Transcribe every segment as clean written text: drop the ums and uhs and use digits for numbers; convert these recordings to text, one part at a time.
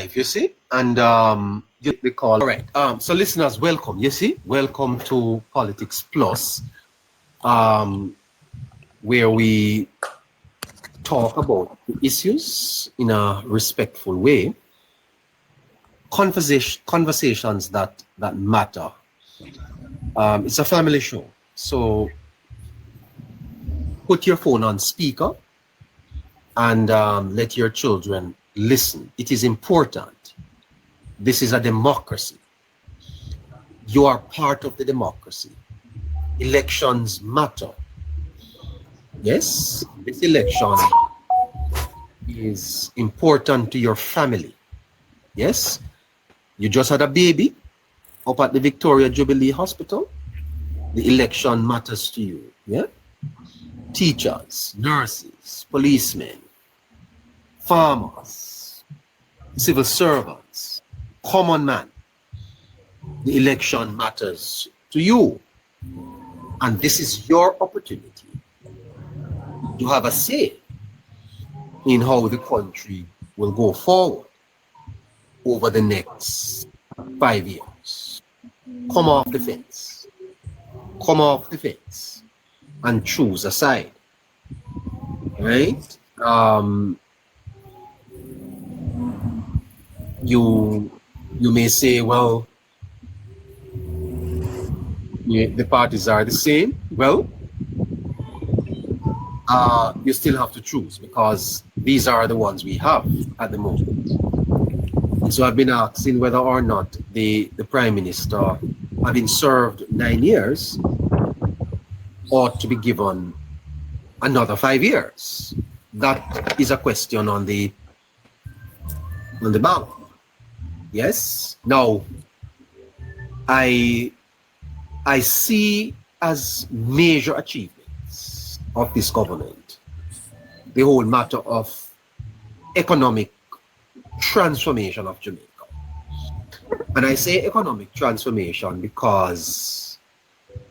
live, you see, and they call. All right. So listeners, welcome. You see, welcome to Politics Plus, where we talk about the issues in a respectful way. Conversations that matter. It's a family show, so put your phone on speaker and let your children listen. It is important. This is a democracy. You are part of the democracy. Elections matter. Yes, this election is important to your family. Yes, you just had a baby up at the Victoria Jubilee Hospital. The election matters to you. Yeah, teachers, nurses, policemen, farmers, civil servants, common man. The election matters to you. And this is your opportunity to have a say in how the country will go forward over the next 5 years. Come off the fence. Come off the fence and choose a side. Right? You may say, well, the parties are the same. Well, you still have to choose because these are the ones we have at the moment. And so I've been asking whether or not the Prime Minister, having served 9 years, ought to be given another 5 years. That is a question on the ballot. Yes. Now, I see as major achievements of this government the whole matter of economic transformation of Jamaica. And I say economic transformation because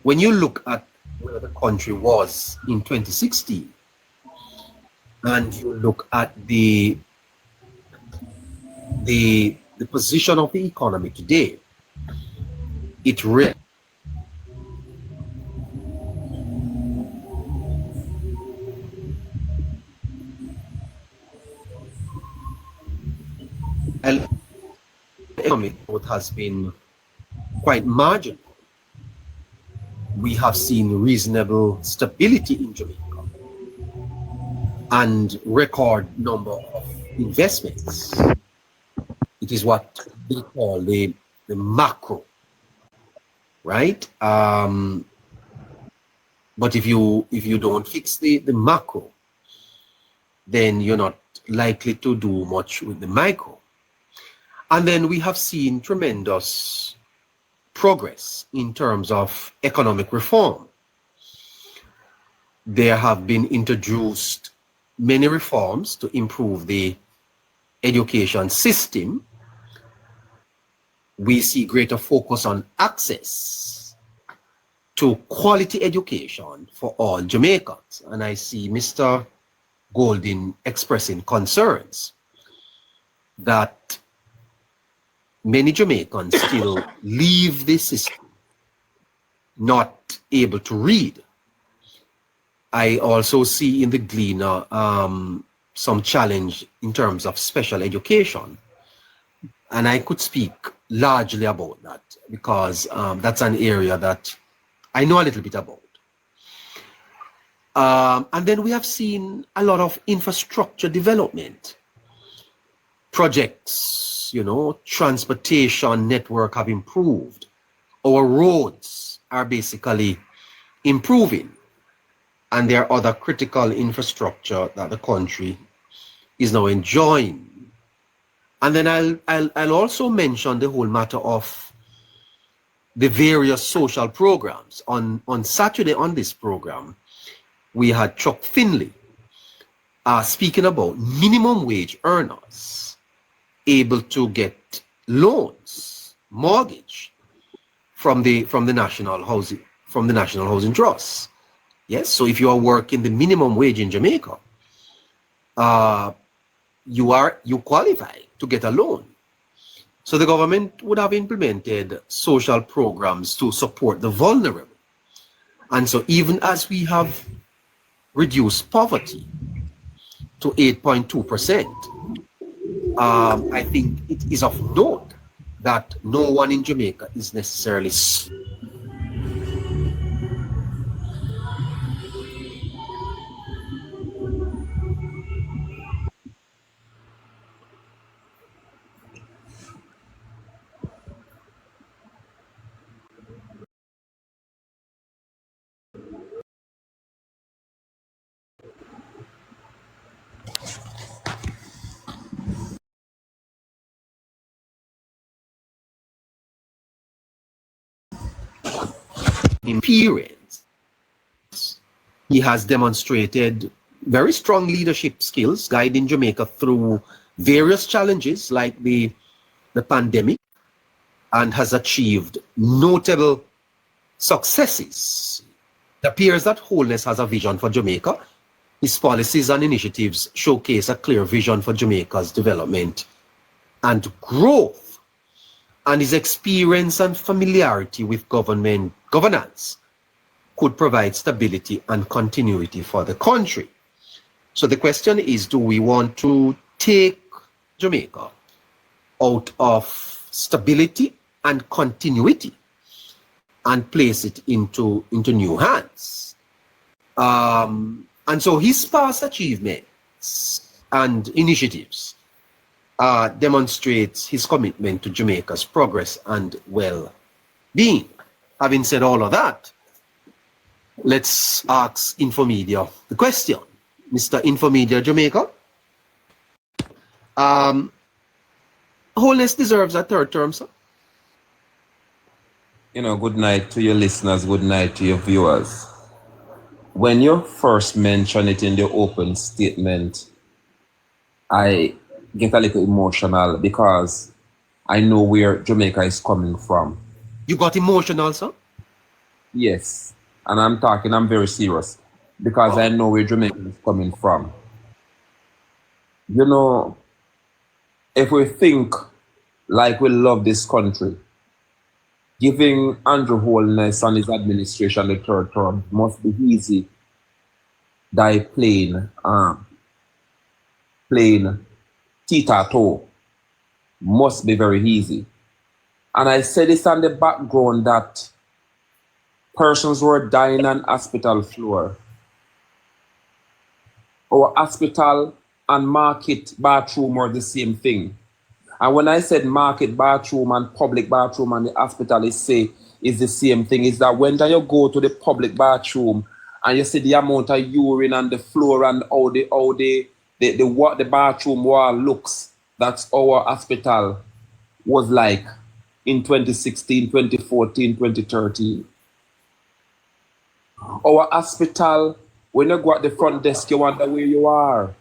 when you look at where the country was in 2016 and you look at the position of the economy today, it really economic growth has been quite marginal. We have seen reasonable stability in Jamaica and record number of investments. It is what they call the macro, right? But if you don't fix the macro, then you're not likely to do much with the micro. And then we have seen tremendous progress in terms of economic reform. There have been introduced many reforms to improve the education system. We see greater focus on access to quality education for all Jamaicans. And I see Mr. Golding expressing concerns that many Jamaicans still leave the system not able to read. I also see in the Gleaner some challenge in terms of special education. And I could speak largely about that because that's an area that I know a little bit about. And then we have seen a lot of infrastructure development. Projects, you know, transportation network have improved. Our roads are basically improving. And there are other critical infrastructure that the country is now enjoying. And then I'll also mention the whole matter of the various social programs. On Saturday on this program, we had Chuck Finley speaking about minimum wage earners able to get loans, mortgage from the National Housing Trust. Yes, so if you are working the minimum wage in Jamaica, you qualify to get a loan So the government would have implemented social programs to support the vulnerable. And so even as we have reduced poverty to 8.2%, I think it is of note that no one in Jamaica is necessarily experienced. He has demonstrated very strong leadership skills, guiding Jamaica through various challenges like the pandemic, and has achieved notable successes. It appears that Holness has a vision for Jamaica. His policies and initiatives showcase a clear vision for Jamaica's development and growth, and his experience and familiarity with governance could provide stability and continuity for the country. So the question is, do we want to take Jamaica out of stability and continuity and place it into new hands? And so his past achievements and initiatives demonstrates his commitment to Jamaica's progress and well-being. Having said all of that, let's ask Infomedia the question. Mr. Infomedia Jamaica, Holness deserves a third term, sir? Good night to your listeners, good night to your viewers. When you first mention it in the open statement, I get a little emotional because I know where Jamaica is coming from. You got emotional, sir? Yes, and I'm very serious because I know where Jamaica is coming from. If we think like we love this country, giving Andrew Holness and his administration the third term must be easy. Die plain tita-toe must be very easy. And I said this on the background that persons were dying on hospital floor. Our hospital and market bathroom were the same thing. And when I said market bathroom and public bathroom and the hospital is the same thing, is that when you go to the public bathroom and you see the amount of urine on the floor and how the bathroom wall looks, that's our hospital was like in 2016, 2014, 2013. Our hospital, when you go at the front desk, you wonder where you are.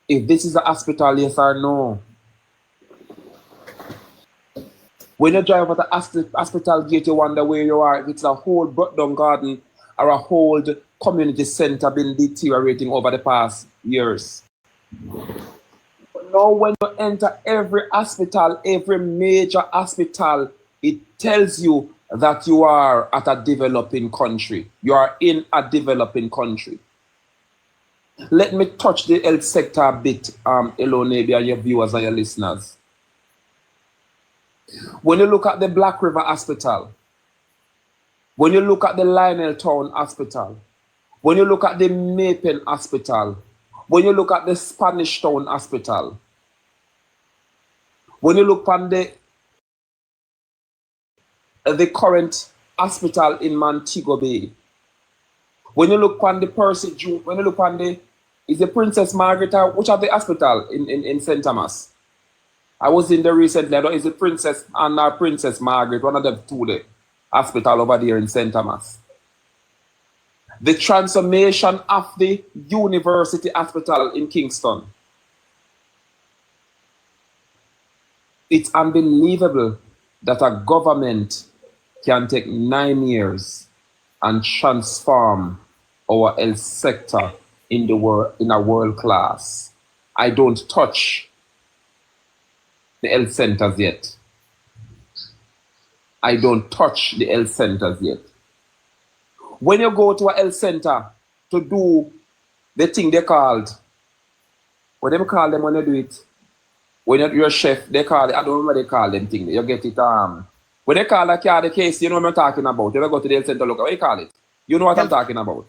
If this is a hospital, yes or no. When you drive at the hospital gate, you wonder where you are. If it's a whole brought-down garden or a whole community center been deteriorating over the past years. But now when you enter every hospital, every major hospital, it tells you that you are at a developing country. You are in a developing country. Let me touch the health sector a bit, Elonabia, and your viewers and your listeners. When you look at the Black River Hospital, when you look at the Lionel Town Hospital, when you look at the Mapen Hospital, when you look at the Spanish Town Hospital, when you look on the current hospital in Montego Bay, when you look on the Percy June, when you look on is the Princess Margaret, which are the hospital in St. Thomas? I was in there recently. I don't know, is it Princess Anna or Princess Margaret, one of them two, the hospital over there in St. Thomas. The transformation of the University Hospital in Kingston. It's unbelievable that a government can take 9 years and transform our health sector in a world class. I don't touch the health centers yet. I don't touch the health centers yet. When you go to a health center to do the thing they called, what they call them when you do it? When you're a chef, they call it, I don't know what they call them thing. You get it, when they call a car the case, you know what I'm talking about. You ever go to the health center, look, what you call it? You know what I'm talking about?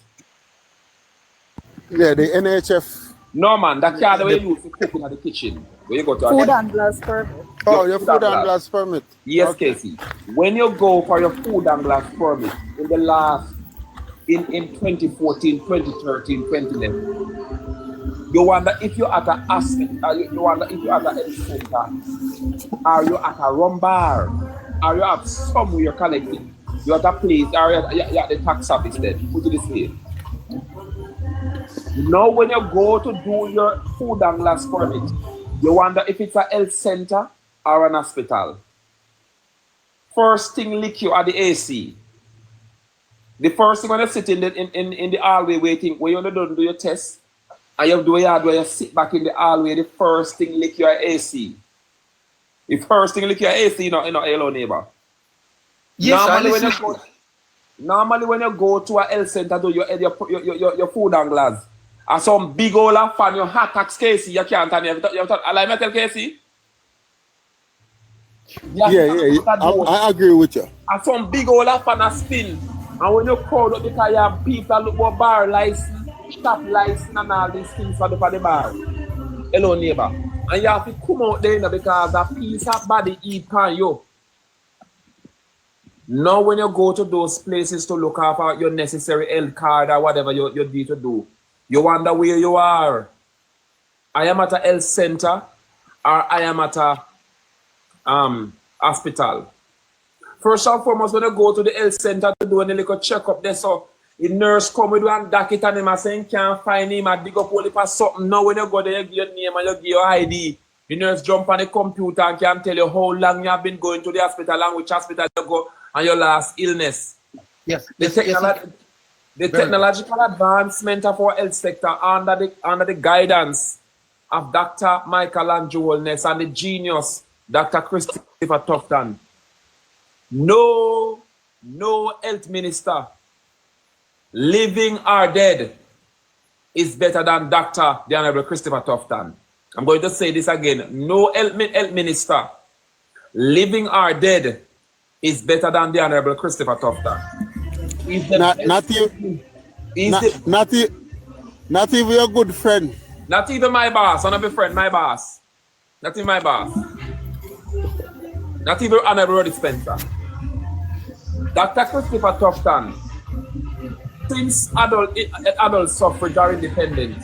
Yeah, the NHF. No, man, that car that we use to cook in the kitchen. When you go to Food and glass permit. Oh, your food and glass permit. Yes, Okay. Casey. When you go for your food and glass permit in the last, in 2014, 2013, 2011, you wonder if you're at an hospital, you wonder if you're at a health center, are you at a rum bar, are you at somewhere you're collecting, you're at a place, are you at the tax office then, put it this way. Now when you go to do your food and glass permit, you wonder if it's a health center or an hospital. First thing lick you at the AC. The first thing when you sit in the hallway waiting, when you don't do your test, and you do your yard where you sit back in the hallway, the first thing lick your AC. The first thing lick your AC, you know, hello neighbor. Yes, normally when you go to a health center, do your food and glass, and some big old fan, your hot tax Casey, you can't tell you I tell Casey. Yeah. I agree with you. And some big old fan a spin. And when you crowd up because you have people that look for bar license, shop license and all these things for the bar. Hello neighbor. And you have to come out there because a piece of body eat on you. Now when you go to those places to look after your necessary health card or whatever you need to do, you wonder where you are. I am at a health center or I am at a hospital. First and foremost, when you go to the health center to do a little checkup there, so the nurse come with one docket and him saying can't find him, and dig up only for something. Now when you go there, you give your name and you give your ID. The nurse jump on the computer and can tell you how long you have been going to the hospital and which hospital you go and your last illness. Yes. The technological advancement of our health sector under the guidance of Dr. Michael and Holness and the genius Dr. Christopher Tufton. No health minister, living or dead, is better than Dr. the Honorable Christopher Tufton. I'm going to say this again. No health minister, living or dead, is better than the Honorable Christopher Tufton. Not even your good friend. Not even my boss, honorable friend, my boss. Not even my boss. Not even Honorable Spencer. Dr. Christopher Tufton, since adult suffrage or independent,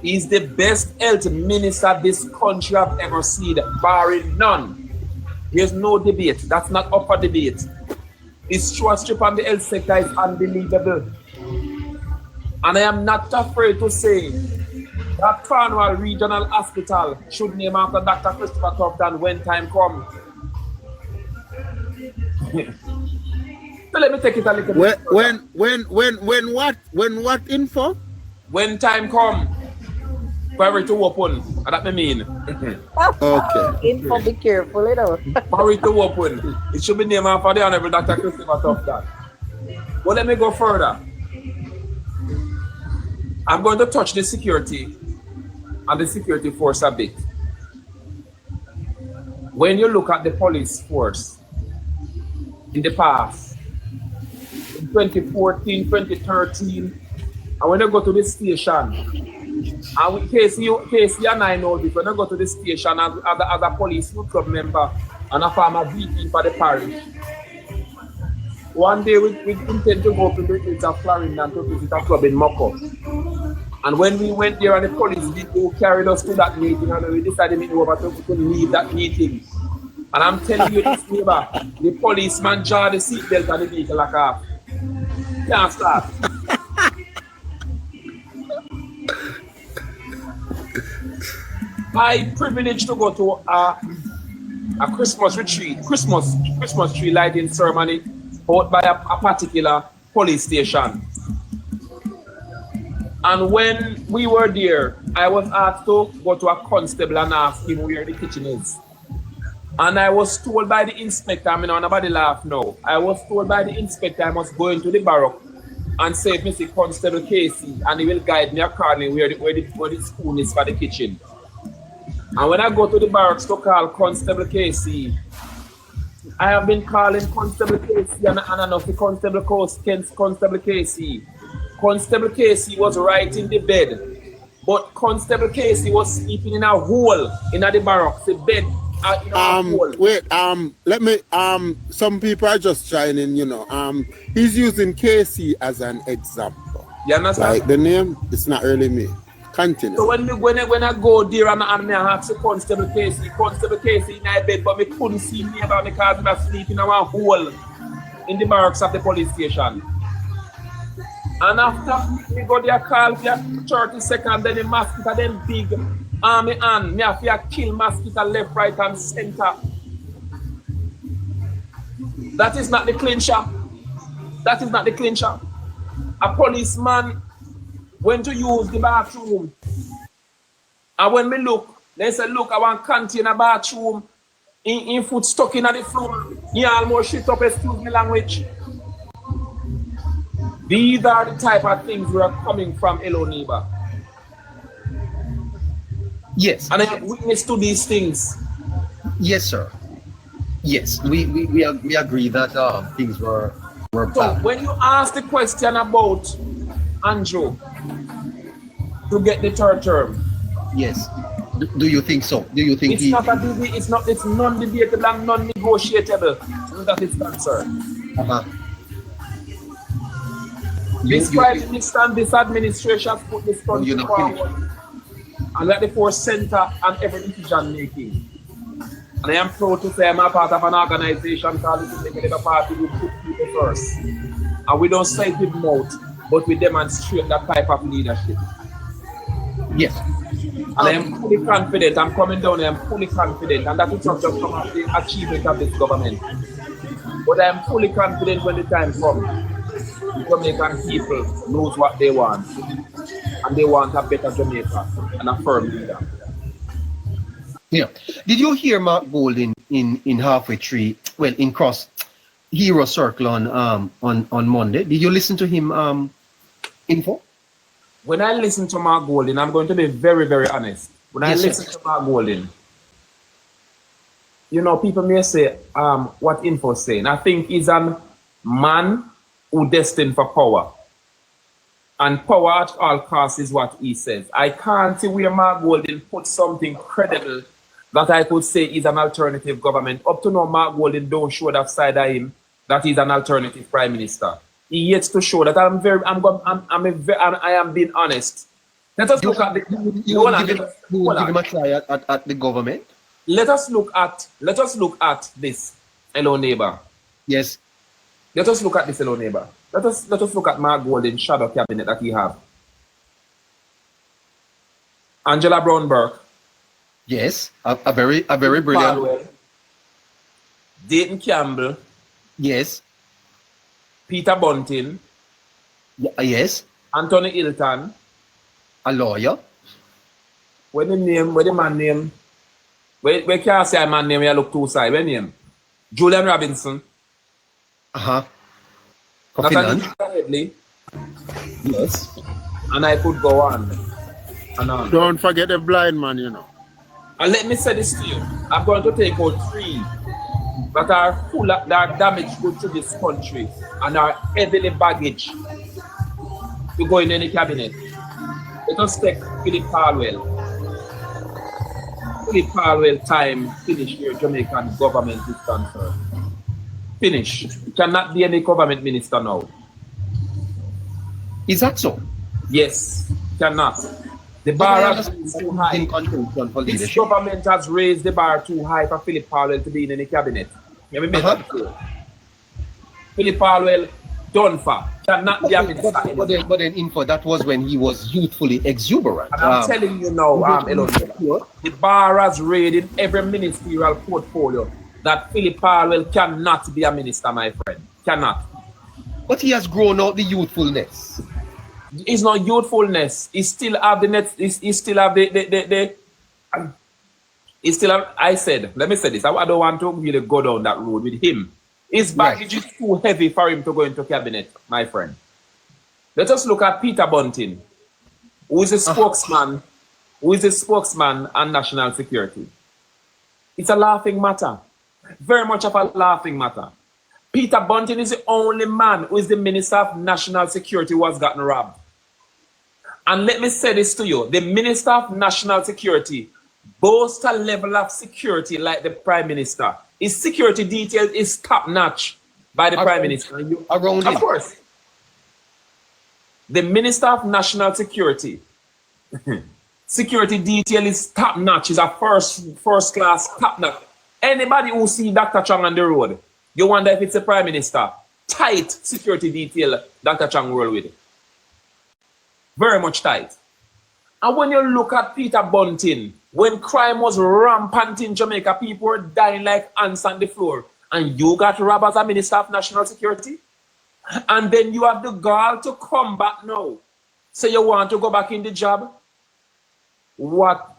is the best health minister this country have ever seen, barring none. There's no debate. That's not up for debate. His stewardship on the health sector is unbelievable. And I am not afraid to say that Cornwall Regional Hospital should name after Dr. Christopher Tufton when time comes. So let me take it a little bit. When what info? When time comes for it to open, that me mean. Okay. Info, be careful, you know. For it to open, it should be named after the Honorable Dr. Christopher Tufton. But let me go further. I'm going to touch the security and the security force a bit. When you look at the police force in the past, in 2014, 2013, and when you go to the station, and in case you and I know this, when you go to the station as a police club member and a former VP for the parish, one day we intend to go to the hills of Florida and to visit a club in Moko. And when we went there and the police people carried us to that meeting and we decided to leave that meeting. And I'm telling you this neighbor, the policeman jarred the seatbelt on the vehicle like a can't start. I privileged to go to a Christmas retreat, Christmas tree lighting ceremony out by a particular police station. And when we were there, I was asked to go to a constable and ask him where the kitchen is. And I was told by the inspector, I mean, nobody laugh now. I was told by the inspector I must go into the barrack and say, Mr. Constable Casey, and he will guide me accordingly where the spoon is for the kitchen. And when I go to the barracks to call Constable Casey, I have been calling Constable Casey and enough Constable Casey. Constable Casey was right in the bed, but Constable Casey was sleeping in a hole in the barracks, the bed. Wait, let me, some people are just joining, you know. He's using Casey as an example. You understand? Like the name, it's not really me. Continue. So when I go there and I have to Constable Casey in my bed, but we couldn't see me because I was sleeping in a hole in the barracks of the police station. And after we go there, call for 30 seconds, then the mosquito, then big army and me have to kill mosquito left, right, and center. That is not the clincher. That is not the clincher. A policeman went to use the bathroom. And when we look, they say, look, I want canteen in a bathroom. In foot stuck in the floor. He almost shit up, excuse me language. These are the type of things we are coming from Hello Neighbor. Yes. And I have witness to these things. Yes, sir. Yes, we agree that things were So bad. when you ask the question about Andrew to get the third term, Yes. Do you think so? Do you think it's non-debatable and non-negotiable that is concerned. This Prime Minister and this administration put this country forward and let the force center and every decision making. And I am proud to say I'm a part of an organization called the Jamaica Labour Party. We put people first. And we don't say it with mouth, but we demonstrate that type of leadership. Yes. And I am fully confident, I'm coming down here, I'm fully confident, and that is not just some of the achievement of this government. But I am fully confident when the time comes, the Jamaican people knows what they want. And they want a better Jamaica and a firm leader. Yeah. Did you hear Mark Gold in halfway tree? Well, in Cross Hero Circle on Monday. Did you listen to him info? When I listen to Mark Golding, I'm going to be very, very honest. When I listen to Mark Golding, you know, people may say, what info is saying. I think he's a man who destined for power. And power at all costs is what he says. I can't see where Mark Golding put something credible that I could say is an alternative government. Up to now, Mark Golding don't show that side of him that he's an alternative prime minister. He yet to show that I am being honest. Let us look at the. You will give him a try at the government. Let us look at this, Hello Neighbor. Yes. Let us look at this, Hello Neighbor. Let us look at Mark Golding's shadow cabinet that he have. Angela Brown-Burke. Yes. A very brilliant. Farwell, Dayton Campbell. Yes. Peter Bunting. Yes. Anthony Hilton. A lawyer. Where the man name? Where can't say a man name? I look two sides. Where name? Julian Robinson. Natalie Headley. Yes. And I could go on and on. Don't forget the blind man, you know. And let me say this to you. I'm going to take out three that are full of that damage good to this country and are heavily baggage to go in any cabinet. Let us take Philip Palwell. Philip Palwell time finish where Jamaican government is concerned. Finish. You cannot be any government minister now. Is that so? Yes, cannot. The bar has raised too high. This government has raised the bar too high for Philip Palwell to be in any cabinet. Let me make that clear. Philip Palwell, done for. Cannot be a minister. But then info, that was when he was youthfully exuberant. And I'm telling you now, the bar has raided every ministerial portfolio that Philip Palwell cannot be a minister, my friend. Cannot. But he has grown out the youthfulness. It's not youthfulness. He still have the net. He still have the It's still, I said, let me say this. I don't want to really go down that road with him. His baggage is too heavy for him to go into cabinet, my friend. Let us look at Peter Bunting, who is a spokesman, on national security. It's a laughing matter. Very much of a laughing matter. Peter Bunting is the only man who is the Minister of National Security who has gotten robbed. And let me say this to you. The Minister of National Security boasts a level of security like the Prime Minister. His security detail is top-notch by the Prime Minister. Around of course. The Minister of National Security, security detail is top-notch. Is a first-class top-notch. Anybody who see Dr. Chang on the road, you wonder if it's the Prime Minister. Tight security detail Dr. Chang roll with it. Very much tight. And when you look at Peter Bunting, when crime was rampant in Jamaica, people were dying like ants on the floor, and you got robbed as a Minister of National Security? And then you have the gall to come back now. So you want to go back in the job? What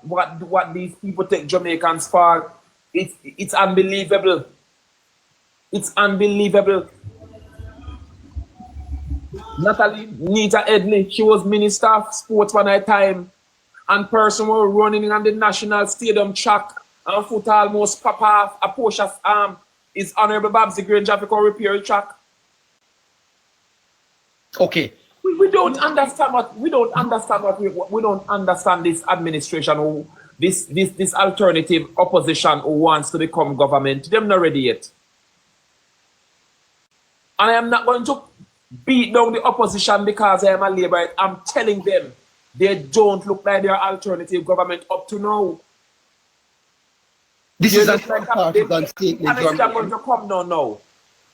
these people take Jamaicans for? It's unbelievable. It's unbelievable. Natalie Nita Edley, she was Minister of Sports one at a time, and person were running on the National Stadium track and foot almost pop off a Porsche's arm. Is Honorable Babsy Granger to repair the track. Okay. We don't understand this administration or this alternative opposition who wants to become government. They're not ready yet. And I am not going to beat down the opposition because I am a Labourite. I'm telling them they don't look like their alternative government up to now. This is a partisan statement. And it's not going to come down now.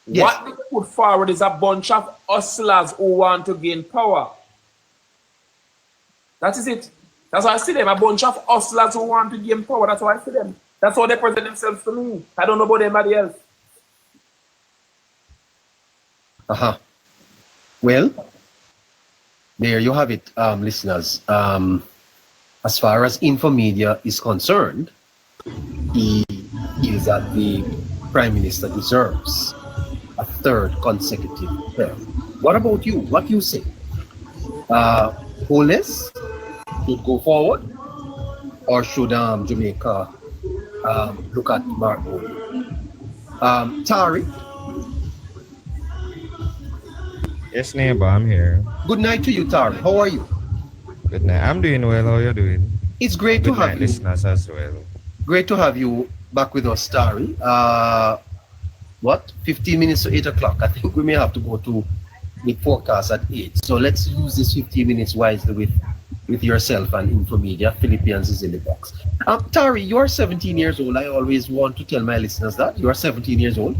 Yes. What they put forward is a bunch of hustlers who want to gain power. That is it. That's why I see them. A bunch of hustlers who want to gain power. That's why I see them. That's how they present themselves to me. I don't know about anybody else. Well, there you have it, listeners. As far as Infomedia is concerned, he feels that the Prime Minister deserves a third consecutive term. What about you? What do you say? Holness should go forward, or should Jamaica look at Mark Holness? Tari? Yes, neighbor, I'm here. Good night to you, Tari. How are you? Good night. I'm doing well. How are you doing? It's great to have you. Listeners as well. Great to have you back with us, Tari. 15 minutes to 8 o'clock. I think we may have to go to the forecast at 8. So let's use this 15 minutes wisely with yourself and Infomedia. Philippines is in the box. Tari, you are 17 years old. I always want to tell my listeners that. You are 17 years old.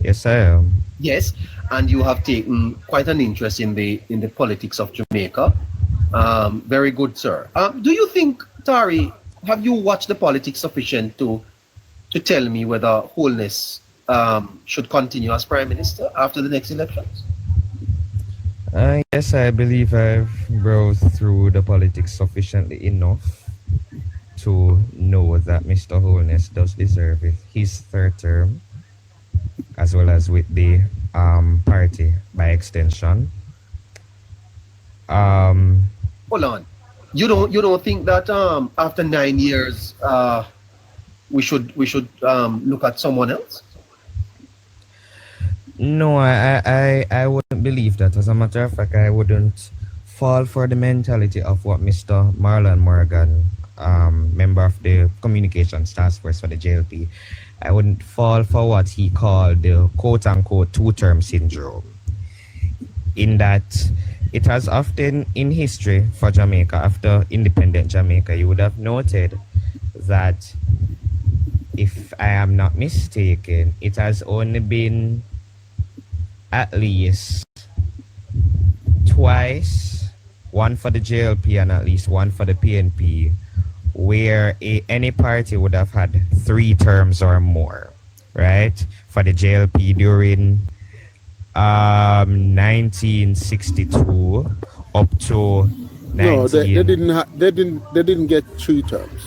Yes, I am. Yes, and you have taken quite an interest in the politics of Jamaica. Very good, sir. Do you think, Tari, have you watched the politics sufficient to tell me whether Holness should continue as Prime Minister after the next elections? Yes, I believe I've browsed through the politics sufficiently enough to know that Mr. Holness does deserve his third term, as well as with the party by extension. Hold on. You don't think that after 9 years we should look at someone else? No, I wouldn't believe that. As a matter of fact, I wouldn't fall for the mentality of what Mr. Marlon Morgan, member of the communications task force for the JLP, I wouldn't fall for what he called the quote-unquote two-term syndrome. In that it has often in history for Jamaica, after independent Jamaica, you would have noted that, if I am not mistaken, it has only been at least twice, one for the JLP and at least one for the PNP, where any party would have had 3 terms or more, right? For the JLP during 1962 up to 19... No, they didn't get 3 terms.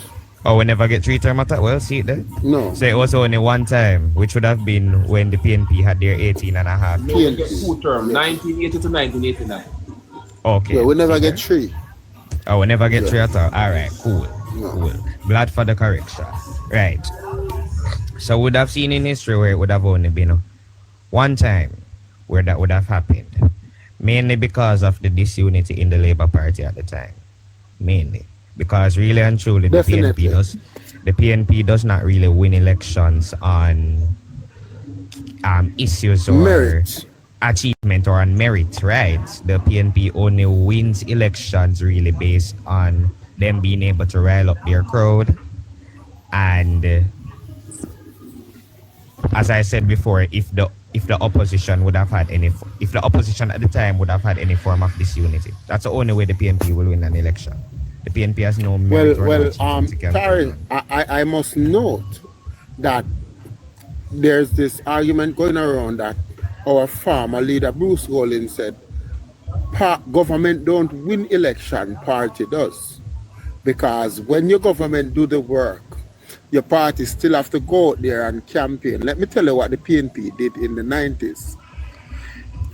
Oh, we never get 3-term attack. Well, see it there. No. So it was only one time, which would have been when the PNP had their 18 and a half. No, we get 2 terms, 1980 to 1989. Okay. Yeah, we never okay. get 3. Oh, we never get 3 at all. All right, cool. No. Cool. Glad for the correction. Right. So we'd have seen in history where it would have only been one time where that would have happened. Mainly because of the disunity in the Labour Party at the time. Mainly. Because really and truly the PNP does not really win elections on issues or merit, achievement or on merit, right? The PNP only wins elections really based on them being able to rile up their crowd. And as I said before, if the opposition would have had if the opposition at the time would have had any form of disunity, that's the only way the PNP will win an election. The PNP has no merit. Tari, I must note that there's this argument going around that our former leader Bruce Golding said government don't win election, party does. Because when your government do the work, your party still have to go out there and campaign. Let me tell you what the PNP did in the 90s.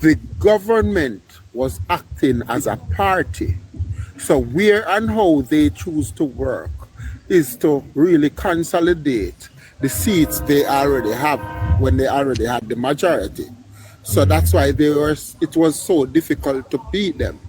The government was acting as a party. So where and how they choose to work is to really consolidate the seats they already have when they already had the majority. So that's why it was so difficult to beat them.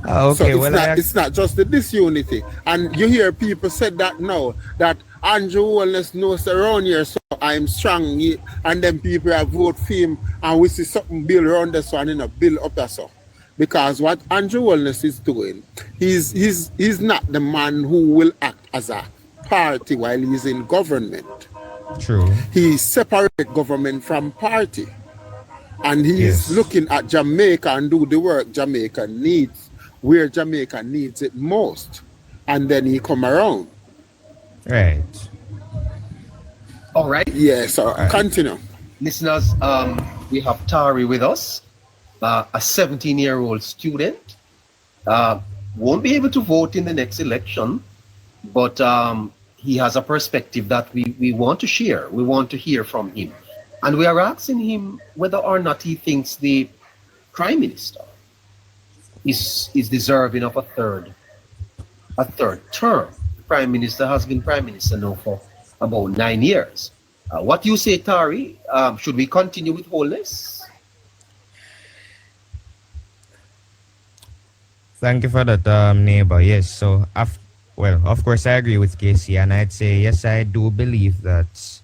Okay, so it's not just the disunity. And you hear people said that now, that Andrew Holness knows around here, so I'm strong. And then people have voted for him, and we see something build around this one, build up that so. Because what Andrew Holness is doing, he's not the man who will act as a party while he's in government. True. He separates government from party. And he's looking at Jamaica and do the work Jamaica needs, where Jamaica needs it most. And then he come around. Right. All right. Yeah, so continue. Listeners, we have Tari with us, a 17-year-old student. Won't be able to vote in the next election, but he has a perspective that we want to share. We want to hear from him. And we are asking him whether or not he thinks the Prime Minister is deserving of a third term. The Prime Minister has been Prime Minister now for about 9 years. What do you say, Tari? Should we continue with Holness? Thank you for that, neighbor. Yes, so, of course, I agree with Casey, and I'd say, yes, I do believe that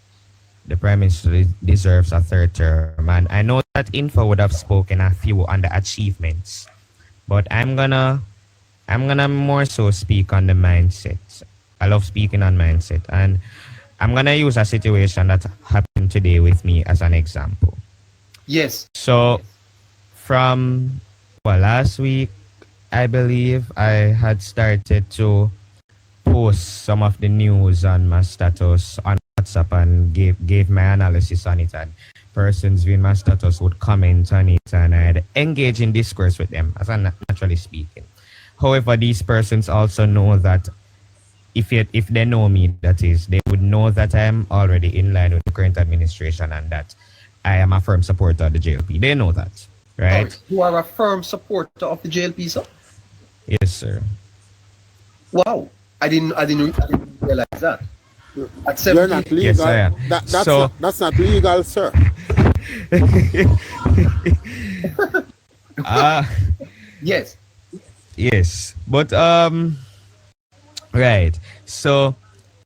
the Prime Minister deserves a third term. And I know that Info would have spoken a few on the achievements, but I'm gonna more so speak on the mindset. I love speaking on mindset, and I'm gonna use a situation that happened today with me as an example. Yes. So, from last week, I believe I had started to post some of the news on my status on WhatsApp and gave my analysis on it, and persons viewing my status would comment on it, and I'd engage in discourse with them, as I'm naturally speaking. However, these persons also know that if they know me, that is, they would know that I am already in line with the current administration and that I am a firm supporter of the JLP. They know that, right? You are a firm supporter of the JLP, sir? Yes, sir. Wow, I didn't realize that. At 17, you're not legal. Yes, I am. That's not legal, sir. Yes. Yes, but right. So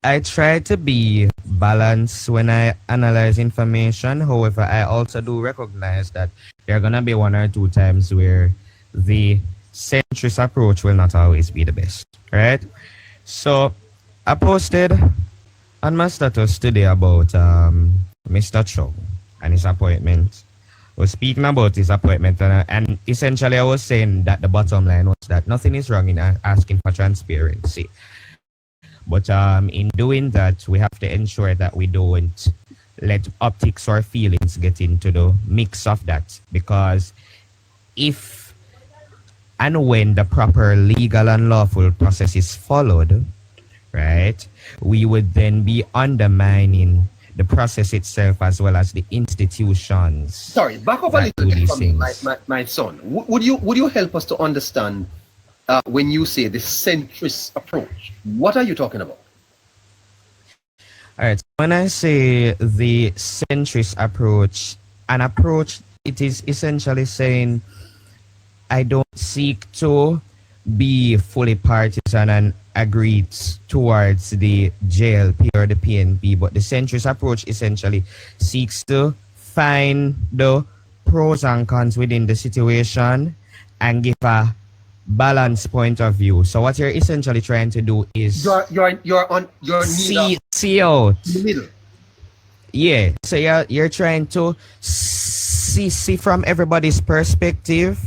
I try to be balanced when I analyze information. However, I also do recognize that there are gonna be 1 or 2 times where the centrist approach will not always be the best, right? So I posted on my status today about Mr. Cho and his appointment. I was speaking about his appointment, and essentially I was saying that the bottom line was that nothing is wrong in asking for transparency. But in doing that, we have to ensure that we don't let optics or feelings get into the mix of that. Because if and when the proper legal and lawful process is followed, right, we would then be undermining the process itself as well as the institutions. Sorry, back up a little bit for me, my son. Would you help us to understand when you say the centrist approach? What are you talking about? All right. When I say the centrist approach, an approach, it is essentially saying I don't seek to be fully partisan and agreed towards the JLP or the PNP, but the centrist approach essentially seeks to find the pros and cons within the situation and give a balanced point of view. So what you're essentially trying to do is see out in the middle. Yeah, so you're trying to see from everybody's perspective,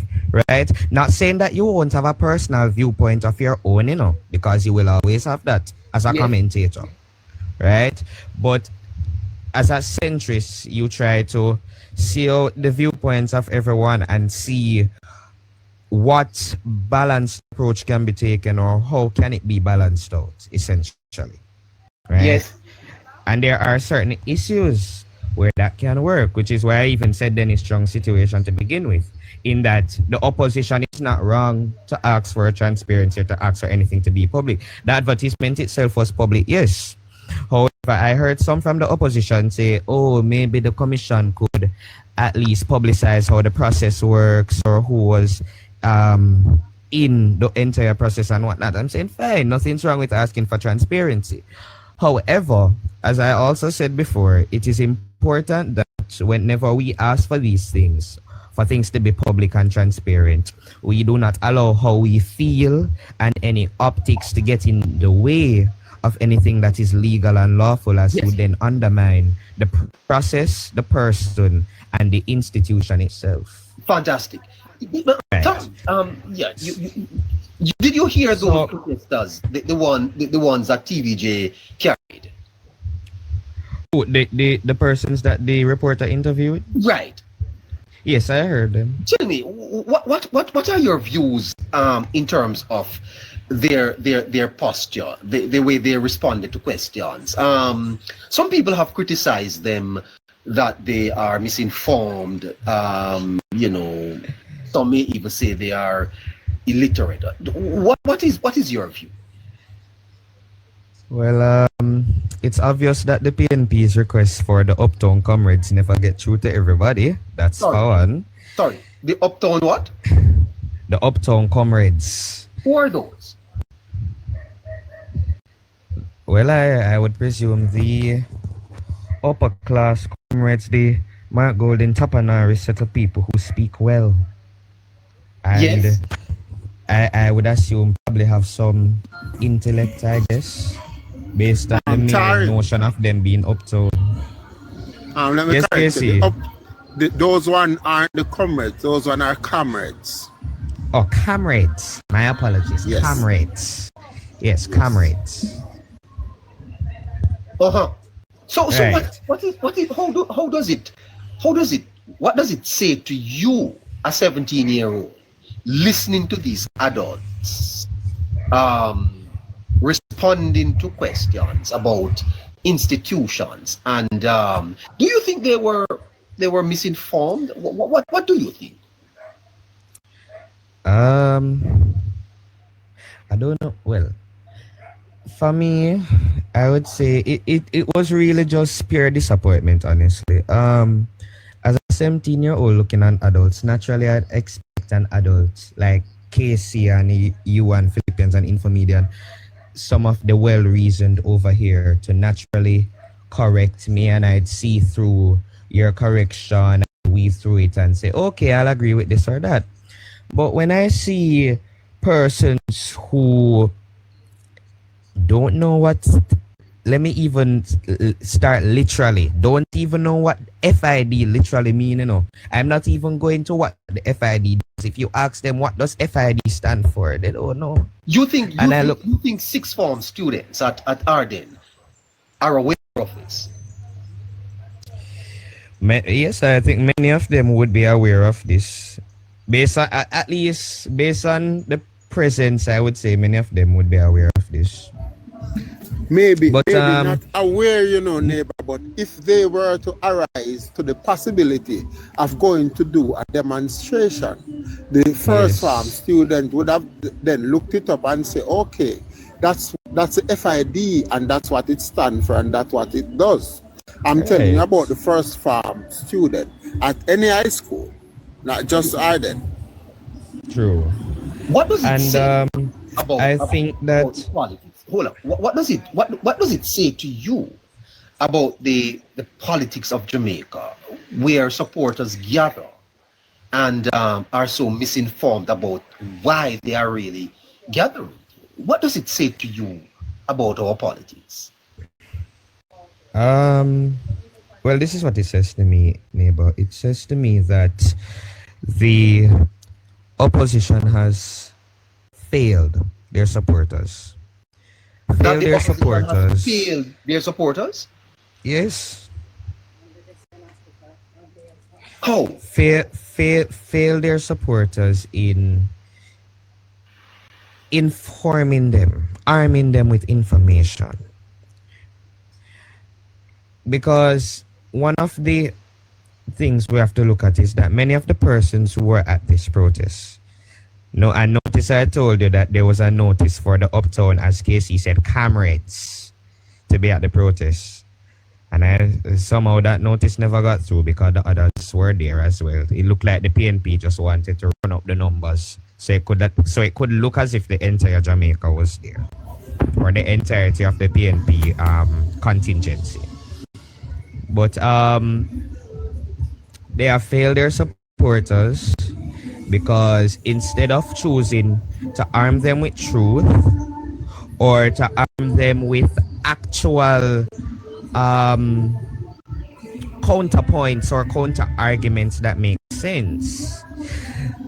right? Not saying that you won't have a personal viewpoint of your own, you know, because you will always have that as a commentator, right? But as a centrist, you try to see out the viewpoints of everyone and see what balanced approach can be taken or how can it be balanced out, essentially, right? Yes. And there are certain issues where that can work, which is why I even said Dennis Strong's situation to begin with, in that the opposition is not wrong to ask for transparency or to ask for anything to be public. The advertisement itself was public, yes. However, I heard some from the opposition say, oh, maybe the commission could at least publicize how the process works or who was in the entire process and whatnot. I'm saying, fine, nothing's wrong with asking for transparency. However, as I also said before, it is important that whenever we ask for these things, for things to be public and transparent, we do not allow how we feel and any optics to get in the way of anything that is legal and lawful, as would then undermine the process, the person, and the institution itself. Fantastic. Right. Did you hear those protesters, the ones that TVJ carried? Oh, the persons that the reporter interviewed? Right. Yes, I heard them. Tell me, what are your views in terms of their posture, the way they responded to questions? Some people have criticized them that they are misinformed. You know, some may even say they are illiterate. What is your view? Well, it's obvious that the PNP's request for the Uptown comrades never get through to everybody. That's for one. Sorry, the Uptown what? The Uptown comrades. Who are those? Well, I would presume the upper class comrades, the Mark Golden Tapanari set of people who speak well. And yes. I would assume probably have some intellect, I guess, based on the mere notion of them being uptown. Let me correct you. Those one aren't the comrades, those one are comrades. Oh, comrades. My apologies. Yes. Comrades. Yes, comrades. So right. What does it say to you, a 17-year-old, listening to these adults responding to questions about institutions, and do you think they were misinformed? What do you think? I don't know. Well, for me, I would say it was really just pure disappointment, honestly. As a 17-year-old looking at adults, naturally I'd expect an adult like Casey and you and Philippians and Infomedia, some of the well-reasoned over here, to naturally correct me, and I'd see through your correction and weave through it and say, okay, I'll agree with this or that. But when I see persons who don't know what, let me even start literally, don't even know what FID literally mean, you know. I'm not even going to what the FID does. If you ask them what does FID stand for, they don't know. You think sixth form students at Arden are aware of this? Yes, I think many of them would be aware of this. Based on, at least based on the presence, I would say many of them would be aware of this. maybe But not aware, neighbor, but if they were to arise to the possibility of going to do a demonstration, the first farm yes, student would have then looked it up and say, okay, that's the FID and that's what it stands for and that's what it does. I'm telling you right, about the first farm student at any high school, not just Arden. true. What does it And say about, I about, think about that politics? Hold on. What does it say to you about the politics of Jamaica, where supporters gather and are so misinformed about why they are really gathering? What does it say to you about our politics? well, this is what it says to me, neighbor. It says to me that the opposition has failed their supporters. That Failed the their opposition has supporters. failed their supporters? Yes. How? Fail their supporters in informing them, arming them with information. Because one of the things we have to look at is that many of the persons who were at this protest, no, and notice I told you that there was a notice for the Uptown, as Casey said, comrades to be at the protest. And somehow that notice never got through because the others were there as well. It looked like the PNP just wanted to run up the numbers so it could look as if the entire Jamaica was there, or the entirety of the PNP contingency. But they have failed their supporters because instead of choosing to arm them with truth or to arm them with actual counterpoints or counter arguments that make sense,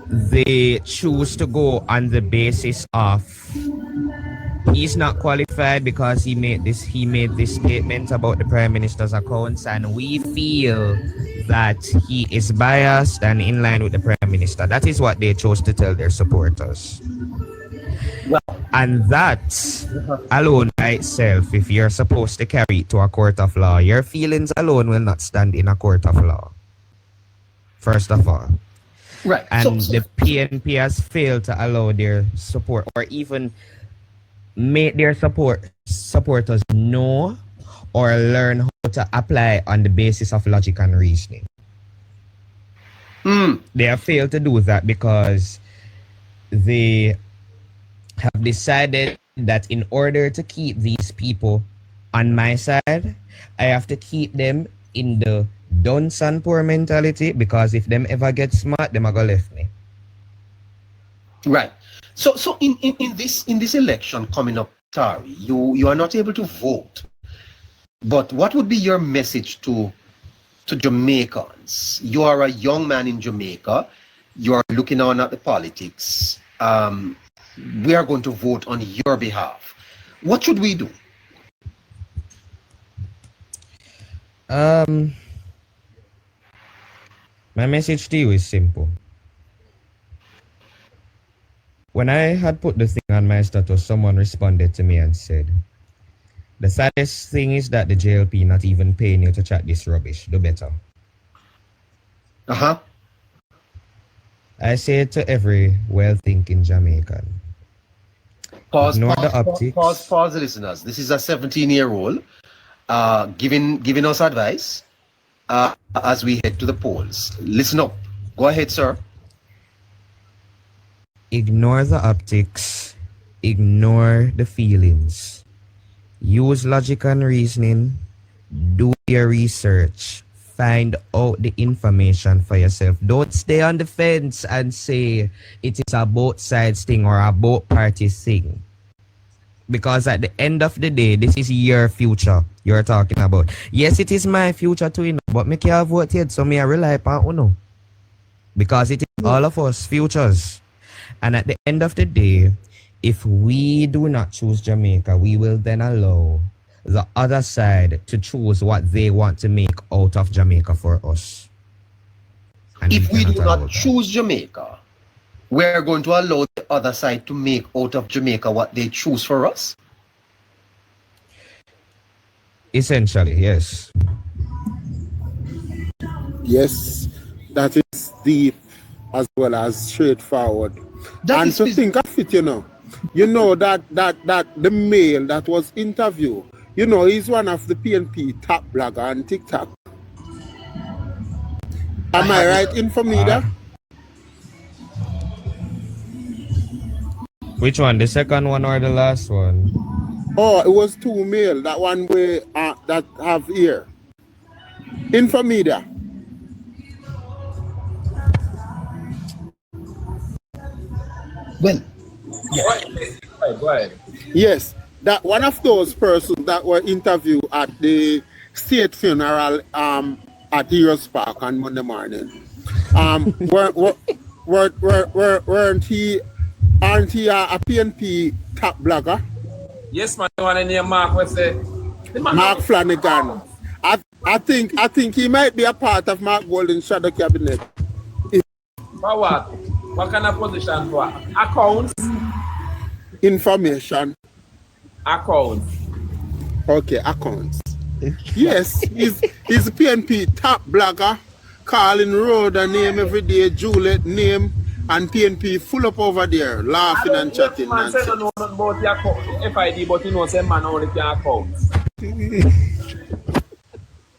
they choose to go on the basis of he's not qualified because he made this statement about the Prime Minister's accounts, and we feel that he is biased and in line with the Prime Minister. That is what they chose to tell their supporters. Well, and that alone by itself, if you're supposed to carry it to a court of law, your feelings alone will not stand in a court of law, first of all. right. And So the PNP has failed to allow their support or even make their supporters know or learn how to apply on the basis of logic and reasoning. They have failed to do that because they have decided that in order to keep these people on my side, I have to keep them in the dunce and poor mentality, because if them ever get smart, them are gonna left me. right. So in this election coming up, Tari, you are not able to vote. But what would be your message to Jamaicans? You are a young man in Jamaica. You are looking on at the politics. We are going to vote on your behalf. What should we do? My message to you is simple. When I had put the thing on my status, someone responded to me and said, the saddest thing is that the JLP not even paying you to chat this rubbish. Do better. I say to every well-thinking Jamaican, Pause, ignore the optics. pause, listeners. This is a 17-year-old giving us advice as we head to the polls. Listen up. Go ahead, sir. Ignore the optics. Ignore the feelings. Use logic and reasoning. Do your research. Find out the information for yourself. Don't stay on the fence and say it is a both sides thing or a both parties thing. Because at the end of the day, this is your future you're talking about. Yes, it is my future too, but me can't vote yet, so me I rely upon Uno. Because it is all of us futures. And at the end of the day, if we do not choose Jamaica, we will then allow the other side to choose what they want to make out of Jamaica for us. And If we do cannot allow not that. choose Jamaica, we're going to allow the other side to make out of Jamaica what they choose for us? Essentially, yes. Yes, that is deep as well as straightforward. That and is to phys- think of it, you know that the male that was interviewed, he's one of the PNP top blogger on TikTok. Am I right, Infomida? Which one? The second one or the last one? Oh, it was two male. That one way that have ear. Infomida. well, Go ahead. Yes, that one of those persons that were interviewed at the state funeral at Heroes Park on Monday morning. Aren't he a PNP top blogger? Yes, man. You want to name Mark? What's it? Mark Flanagan. I think he might be a part of Mark Golden's shadow cabinet. For what? What kind of position for? Accounts? Information. Accounts. Okay, accounts. Yes, he's a PNP top blogger, calling road a name every day, Juliet name, and PNP full up over there, laughing and chatting. Man said no nothing about the account, FID, but you know, say man only can accounts.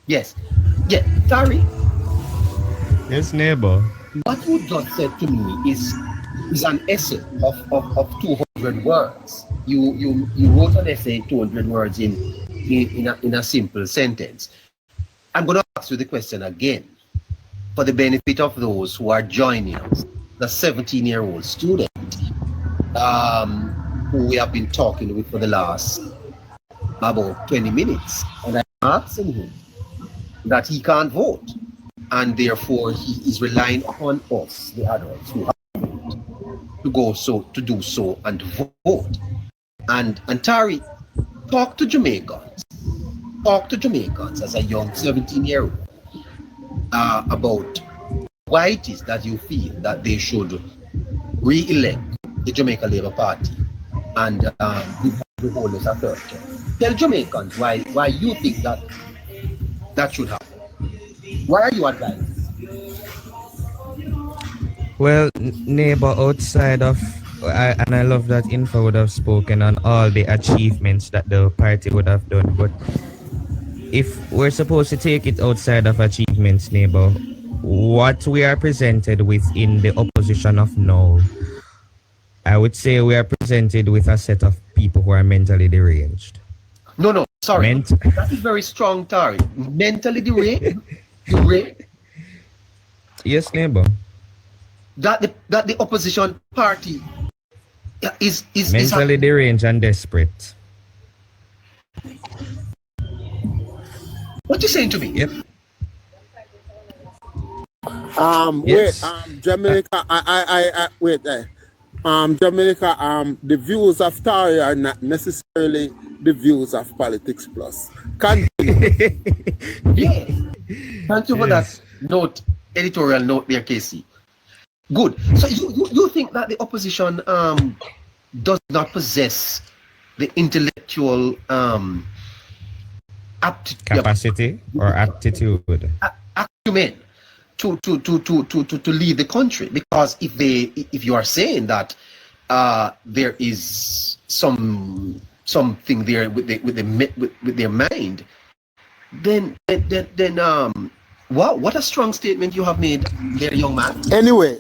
yes. Yeah, Tari, Yes, neighbor. what you just said to me is an essay of 200 words. You wrote an essay 200 words in a simple sentence. I'm going to ask you the question again for the benefit of those who are joining us. The 17-year-old student who we have been talking with for the last about 20 minutes. And I'm asking him that he can't vote. And therefore, he is relying upon us, the adults, who have to do so and vote. And Tari, talk to Jamaicans as a young 17-year-old about why it is that you feel that they should re-elect the Jamaica Labour Party and give the Holness a third term. Tell Jamaicans why you think that should happen. Why are you advising? Well, neighbor, outside of, and I love that Info would have spoken on all the achievements that the party would have done, but if we're supposed to take it outside of achievements, neighbor, what we are presented with in the opposition of now, I would say we are presented with a set of people who are mentally deranged. No, sorry. That is very strong, Tari. Mentally deranged? Yes, neighbor. That the opposition party is mentally deranged and desperate. What you saying to me? Yep. Yes. Wait, Jamaica, wait there. Jamaica, the views of Tari are not necessarily the views of Politics Plus. Continue. Yeah. Thank you for that editorial note there, Casey. Good. So you think that the opposition does not possess the intellectual capacity or aptitude, acumen to lead the country? Because if you are saying that there is something there with their mind, then what a strong statement you have made there, young man. Anyway,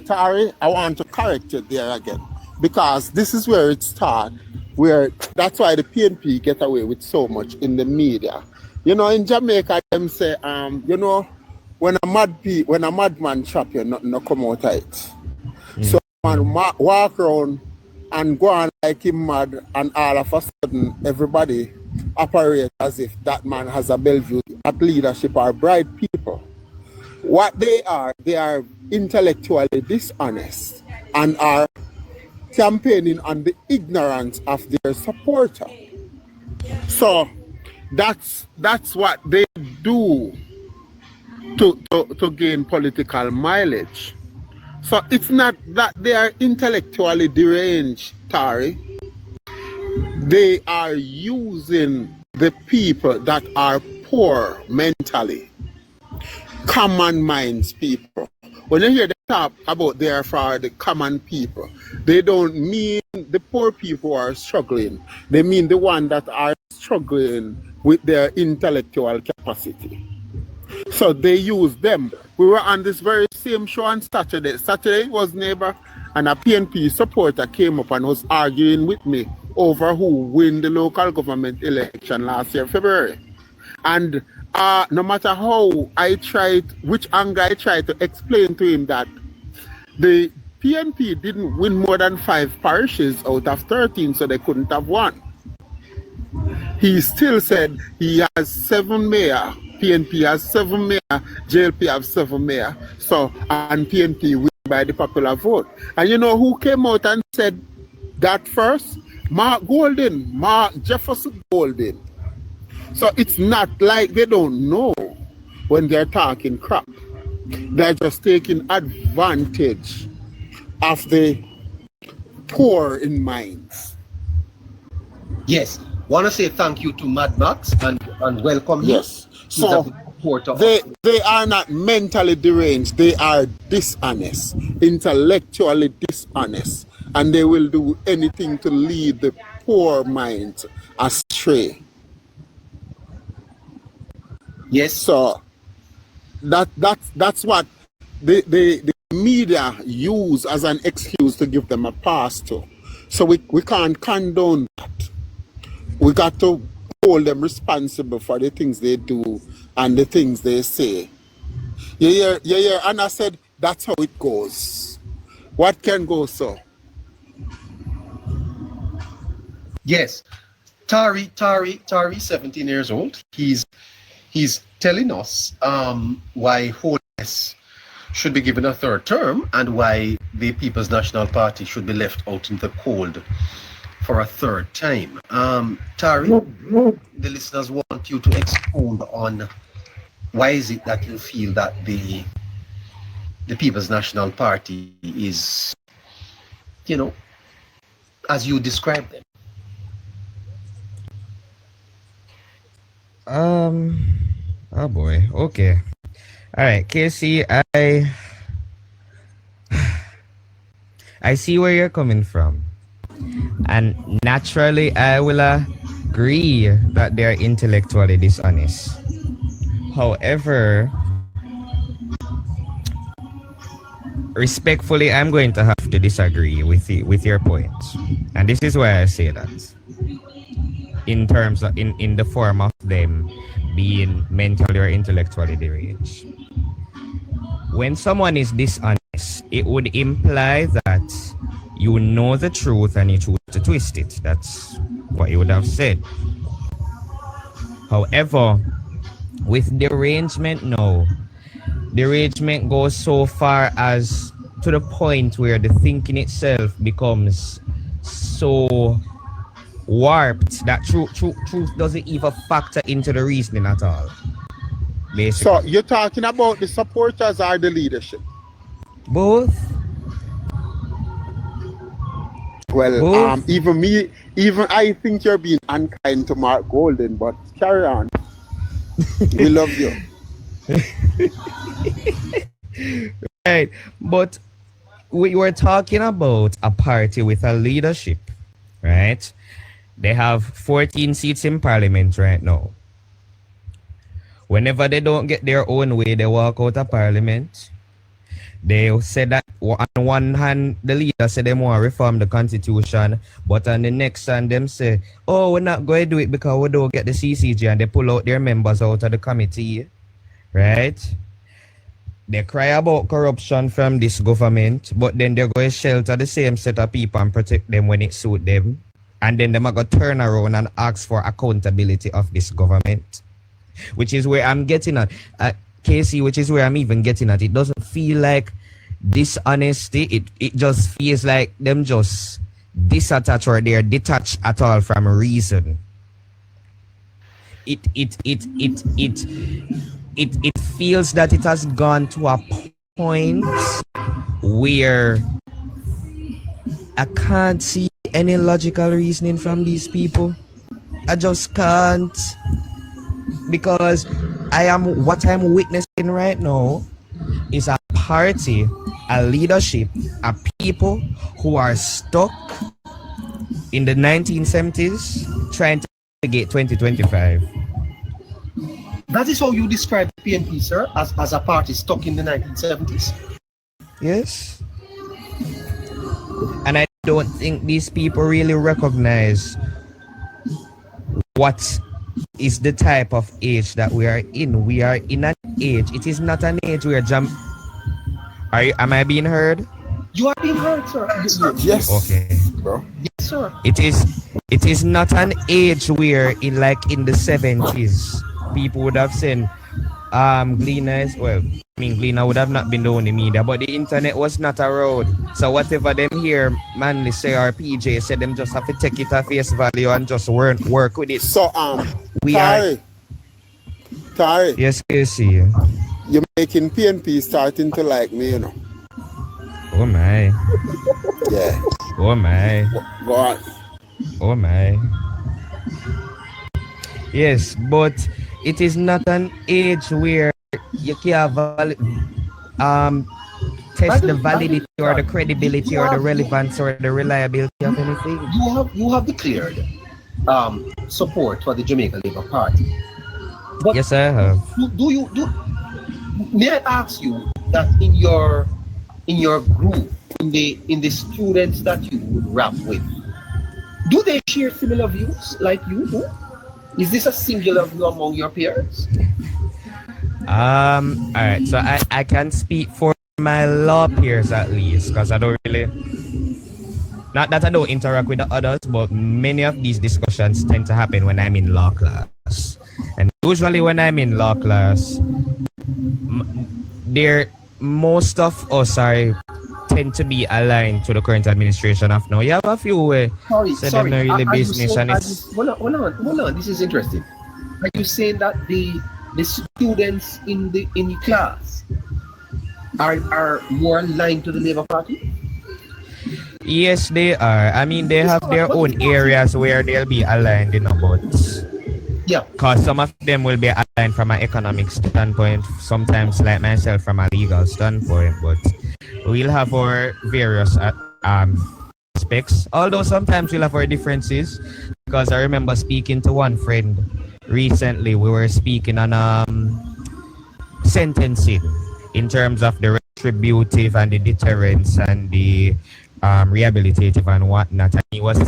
Tari, I want to correct you there again, because this is where it starts, where that's why the PNP get away with so much in the media. In Jamaica, them say, when a madman trap you, nothing no come out of it. So man walk around and go on like him mad, and all of a sudden everybody operate as if that man has a Bellevue at leadership or bright people. What they are intellectually dishonest and are campaigning on the ignorance of their supporter. So that's what they do to gain political mileage. So it's not that they are intellectually deranged, Tari. They are using the people that are poor mentally, common minds people. When you hear them talk about they are for the common people, they don't mean the poor people who are struggling. They mean the ones that are struggling with their intellectual capacity. So they use them. We were on this very same show on Saturday. Saturday was neighbor, and a PNP supporter came up and was arguing with me over who win the local government election last year, February. And no matter how I tried, which angle I tried to explain to him that the PNP didn't win more than 5 parishes out of 13, so they couldn't have won. He still said he has 7 mayor, PNP has 7 mayor, JLP has 7 mayor, so, and PNP win by the popular vote. And you know who came out and said that first? Mark Jefferson Golden. So it's not like they don't know when they're talking crap. They're just taking advantage of the poor in minds. Yes. Want to say thank you to Mad Max and welcome him. Yes. So they are not mentally deranged. They are dishonest, intellectually dishonest, and they will do anything to lead the poor minds astray. Yes. So that's what the media use as an excuse to give them a pass to. So we can't condone that. We got to hold them responsible for the things they do and the things they say. Yeah, and I said that's how it goes. What can go so? Yes. Tari, 17 years old. He's telling us why Holness should be given a 3rd term and why the People's National Party should be left out in the cold for a 3rd time. Tari, the listeners want you to expound on why is it that you feel that the People's National Party is, as you describe them. Oh boy. Okay. All right, Casey, I see where you're coming from. And naturally, I will agree that they're intellectually dishonest. However, respectfully, I'm going to have to disagree with your points. And this is why I say that. In terms of, in the form of them being mentally or intellectually deranged. When someone is dishonest, it would imply that you know the truth and you choose to twist it. That's what you would have said. However, with derangement now, derangement goes so far as to the point where the thinking itself becomes so warped that truth doesn't even factor into the reasoning at all. Basically. So you're talking about the supporters or the leadership? Both. Well, Both. even I think you're being unkind to Mark Golden, but carry on. We love you. Right, but we were talking about a party with a leadership, right? They have 14 seats in parliament right now. Whenever they don't get their own way, they walk out of parliament. They said that on one hand, the leader said they want to reform the constitution, but on the next hand, them say, oh, we're not going to do it because we don't get the CCG, and they pull out their members out of the committee, right? They cry about corruption from this government, but then they're going to shelter the same set of people and protect them when it suits them. And then they're going to turn around and ask for accountability of this government, which is where I'm getting at. Casey, which is where I'm even getting at. It doesn't feel like dishonesty. It just feels like them just disattached or they're detached at all from reason. It feels that it has gone to a point where I can't see any logical reasoning from these people. I just can't, because what I'm witnessing right now is a party, a leadership, a people who are stuck in the 1970s trying to get 2025. That is how you describe PNP, sir, as a party stuck in the 1970s? Yes. And I don't think these people really recognize what is the type of age that we are in. We are in an age. It is not an age where am I being heard? You are being heard, sir. Yes. Okay. Bro. Yes, sir. It is not an age where in the 70s people would have said Gleaners, Gleaner would have not been the only media, but the internet was not around. So whatever them hear Manly say or PJ said, them just have to take it at face value and just work with it. So Tari. Yes, Casey. You're making PNP starting to like me, you know. Oh my. Yeah. Oh my. Go on. Oh my. Yes, but it is not an age where you can test the validity or the credibility or the relevance or the reliability of anything. You have declared support for the Jamaica Labour Party. But yes, I have. May I ask you that in your group, in the students that you would rap with, do they share similar views like you do? Is this a singular view among your peers? All right. So I can speak for my law peers at least, because I don't really, not that I don't interact with the others, but many of these discussions tend to happen when I'm in law class. And usually when I'm in law class, most of us tend to be aligned to the current administration of now. You have a few way say they're not really business and it's... Hold on, this is interesting. Are you saying that the students in the class are more aligned to the Labour Party? Yes, they are. I mean, they have their own areas where they'll be aligned, but yeah, because some of them will be aligned from an economic standpoint, sometimes like myself from a legal standpoint, but we'll have our various aspects, although sometimes we'll have our differences, because I remember speaking to one friend recently. We were speaking on sentencing in terms of the retributive and the deterrence and the rehabilitative and whatnot, and he was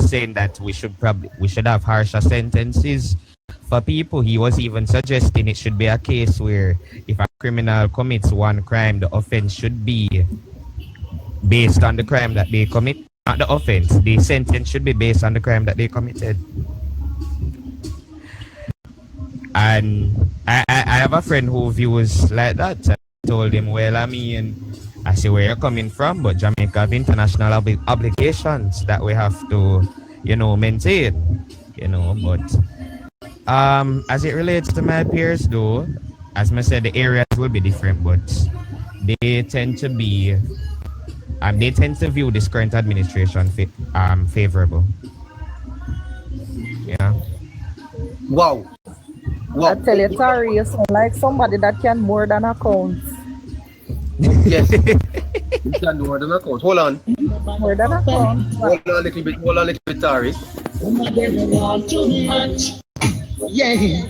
saying that we should have harsher sentences for people. He was even suggesting it should be a case where if a criminal commits one crime, the offense should be based on the crime that they commit, not the offense. The sentence should be based on the crime that they committed. And I have a friend who views like that. I told him, well, I mean, I see where you're coming from, but Jamaica have international obligations that we have to, maintain, but as it relates to my peers though, as I said, the areas will be different, but they tend to be, they tend to view this current administration favorable. Yeah. Wow. I tell you, Tari, you sound like somebody that can more than accounts. Yes. You can more than account. Hold on. More than accounts. Hold on a little bit, Tari. Yeah.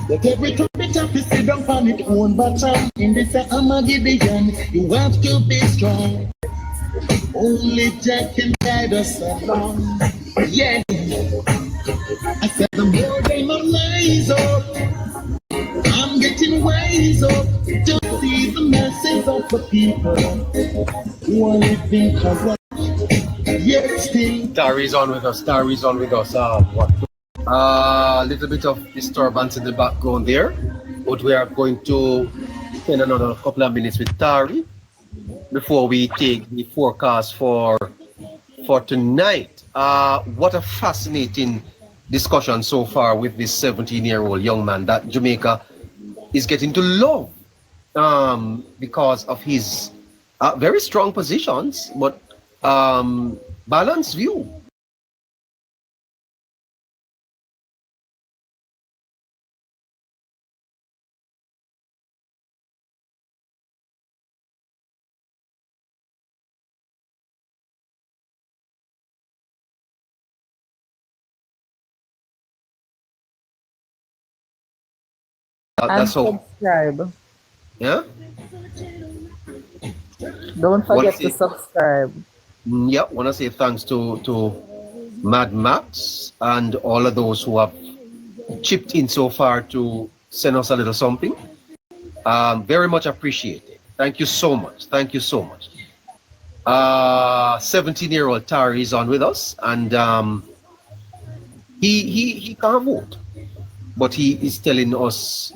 But every time it have to sit down on its own bottom. In this Armageddon, you have to be strong. Only Jack can guide us along. Yeah. I said the more they rise up, I'm getting wise up to see the masses of the people who are living corrupt. Yet still. Tari's on with us. A little bit of disturbance in the background there, but we are going to spend another couple of minutes with Tari before we take the forecast for tonight. What a fascinating discussion so far with this 17-year-old young man that Jamaica is getting to love because of his very strong positions, but balanced view And That's how. subscribe. Yeah. Don't forget to What- subscribe. Yeah. Want to say thanks to Mad Max and all of those who have chipped in so far to send us a little something. Very much appreciated. Thank you so much. Thank you so much. 17-year-old Tari is on with us, and he can't vote, but he is telling us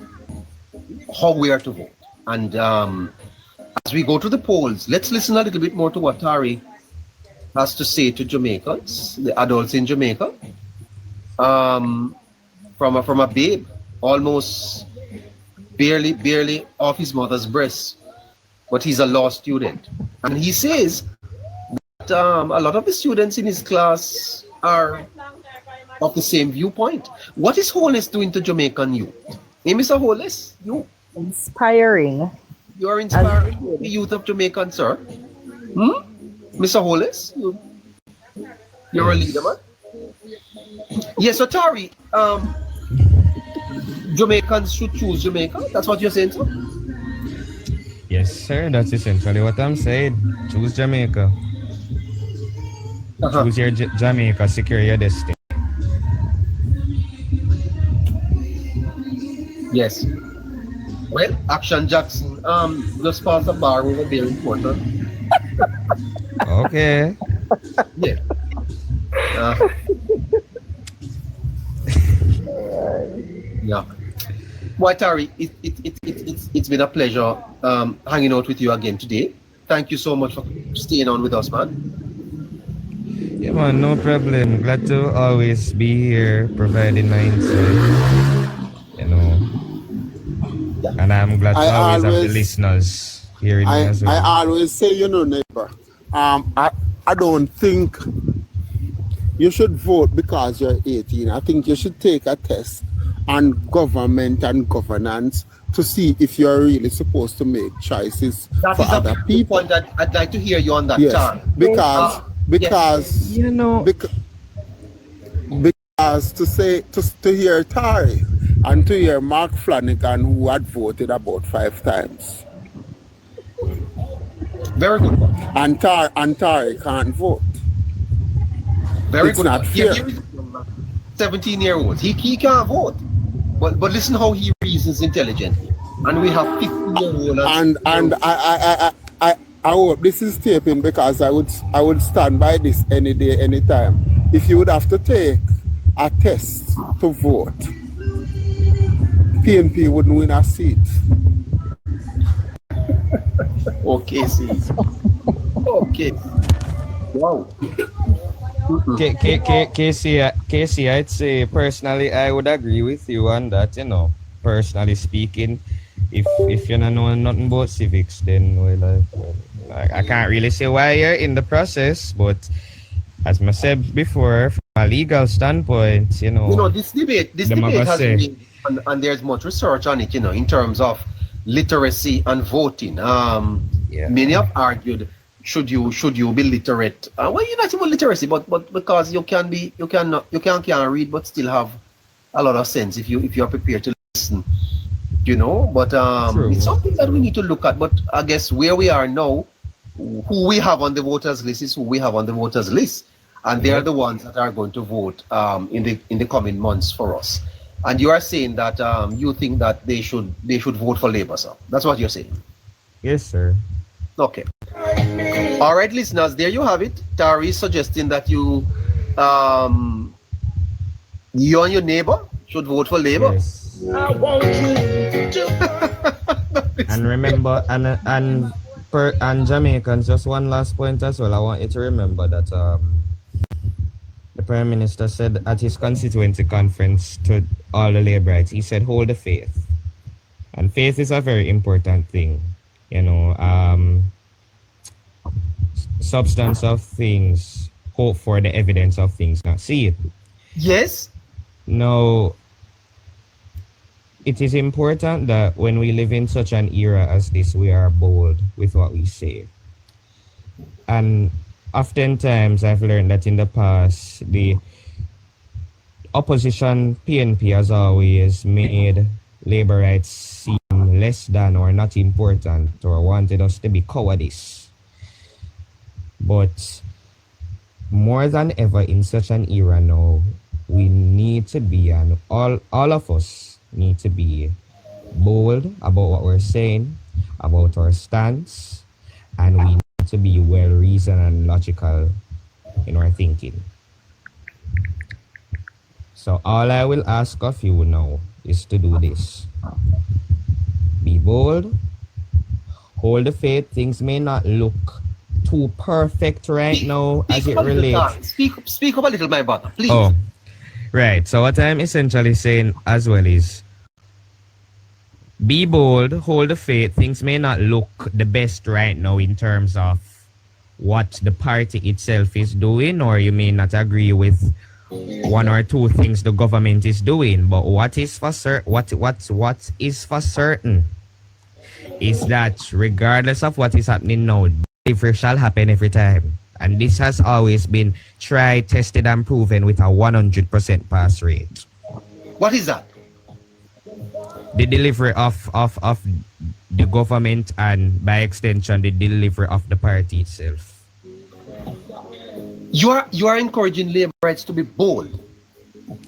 how we are to vote. And as we go to the polls, let's listen a little bit more to what Tari has to say to Jamaicans, the adults in Jamaica, from a babe, almost barely off his mother's breast, but he's a law student, and he says that a lot of the students in his class are of the same viewpoint. What is Holness doing to Jamaican youth? Hey, Mr. Holness, Inspiring. you are inspiring the youth of Jamaican, sir. Mr. Holness, you're a leader, man. Yes, so Tari, Jamaicans should choose Jamaica. That's what you're saying, sir? Yes, sir. That's essentially what I'm saying. Choose Jamaica. Choose your Jamaica. Secure your destiny. Yes. Well, Action Jackson, just pass the bar over there in Portland. Okay. Yeah. Yeah. Why, Tari, it's been a pleasure hanging out with you again today. Thank you so much for staying on with us, man. Yeah, man, no problem. Glad to always be here, providing my insight. You know. Yeah. And I'm glad to always have the listeners hearing me as well. I always say, neighbor, I don't think you should vote because you're 18. I think you should take a test on government and governance to see if you're really supposed to make choices That for is a other beautiful people. point that I'd like to hear you on that, Yes, Tari. because because to hear Tari and to hear Mark Flanagan, who had voted about 5 times, Very good one. and Tari can't vote. Very It's good not one. fair. Here is 17-year-olds. He can't vote. But listen how he reasons intelligently. And we have 15-year-olds. And I hope this is taping, because I would stand by this any day, anytime. If you would have to take a test to vote, PNP wouldn't win a seat. Okay, see. Okay. Wow. Casey, I'd say personally, I would agree with you on that. Personally speaking, if you don't know nothing about civics, then I can't really say why you're in the process. But as I said before, from a legal standpoint, this debate has been, and there's much research on it, in terms of literacy and voting. Many have argued, should you be literate? Well, you're not even literacy, but because you can't read, but still have a lot of sense if you're prepared to listen. But it's something that we need to look at. But I guess where we are now, who we have on the voters list is who we have on the voters list, and they are the ones that are going to vote in the coming months for us. And you are saying that you think that they should vote for Labour, sir. That's what you're saying. Yes, sir. Okay. All right, listeners, there you have it. Tari is suggesting that you and your neighbor should vote for Labour. Yes. I want you to. And remember, and Jamaicans, just one last point as well. I want you to remember that the Prime Minister said at his constituency conference to all the Labourites, he said, hold the faith. And faith is a very important thing. Substance of things, hope for the evidence of things not seen. Yes. Now, it is important that when we live in such an era as this, we are bold with what we say. And oftentimes I've learned that in the past, the opposition PNP has always made labor rights seem less than or not important or wanted us to be cowardice. But more than ever in such an era now, we need to be, and all of us need to be bold about what we're saying, about our stance, and we need to be well reasoned and logical in our thinking. So all I will ask of you now is to do this. Be bold, hold the faith. Things may not look too perfect right now as it relates. Speak up a little, my brother, please. Oh, right. So what I'm essentially saying as well is be bold, hold the faith. Things may not look the best right now in terms of what the party itself is doing, or you may not agree with one or two things the government is doing. But what is for certain is that regardless of what is happening now, delivery shall happen every time. And this has always been tried, tested, and proven with a 100% pass rate. What is that? The delivery of the government, and by extension, the delivery of the party itself. You are encouraging labor rights to be bold.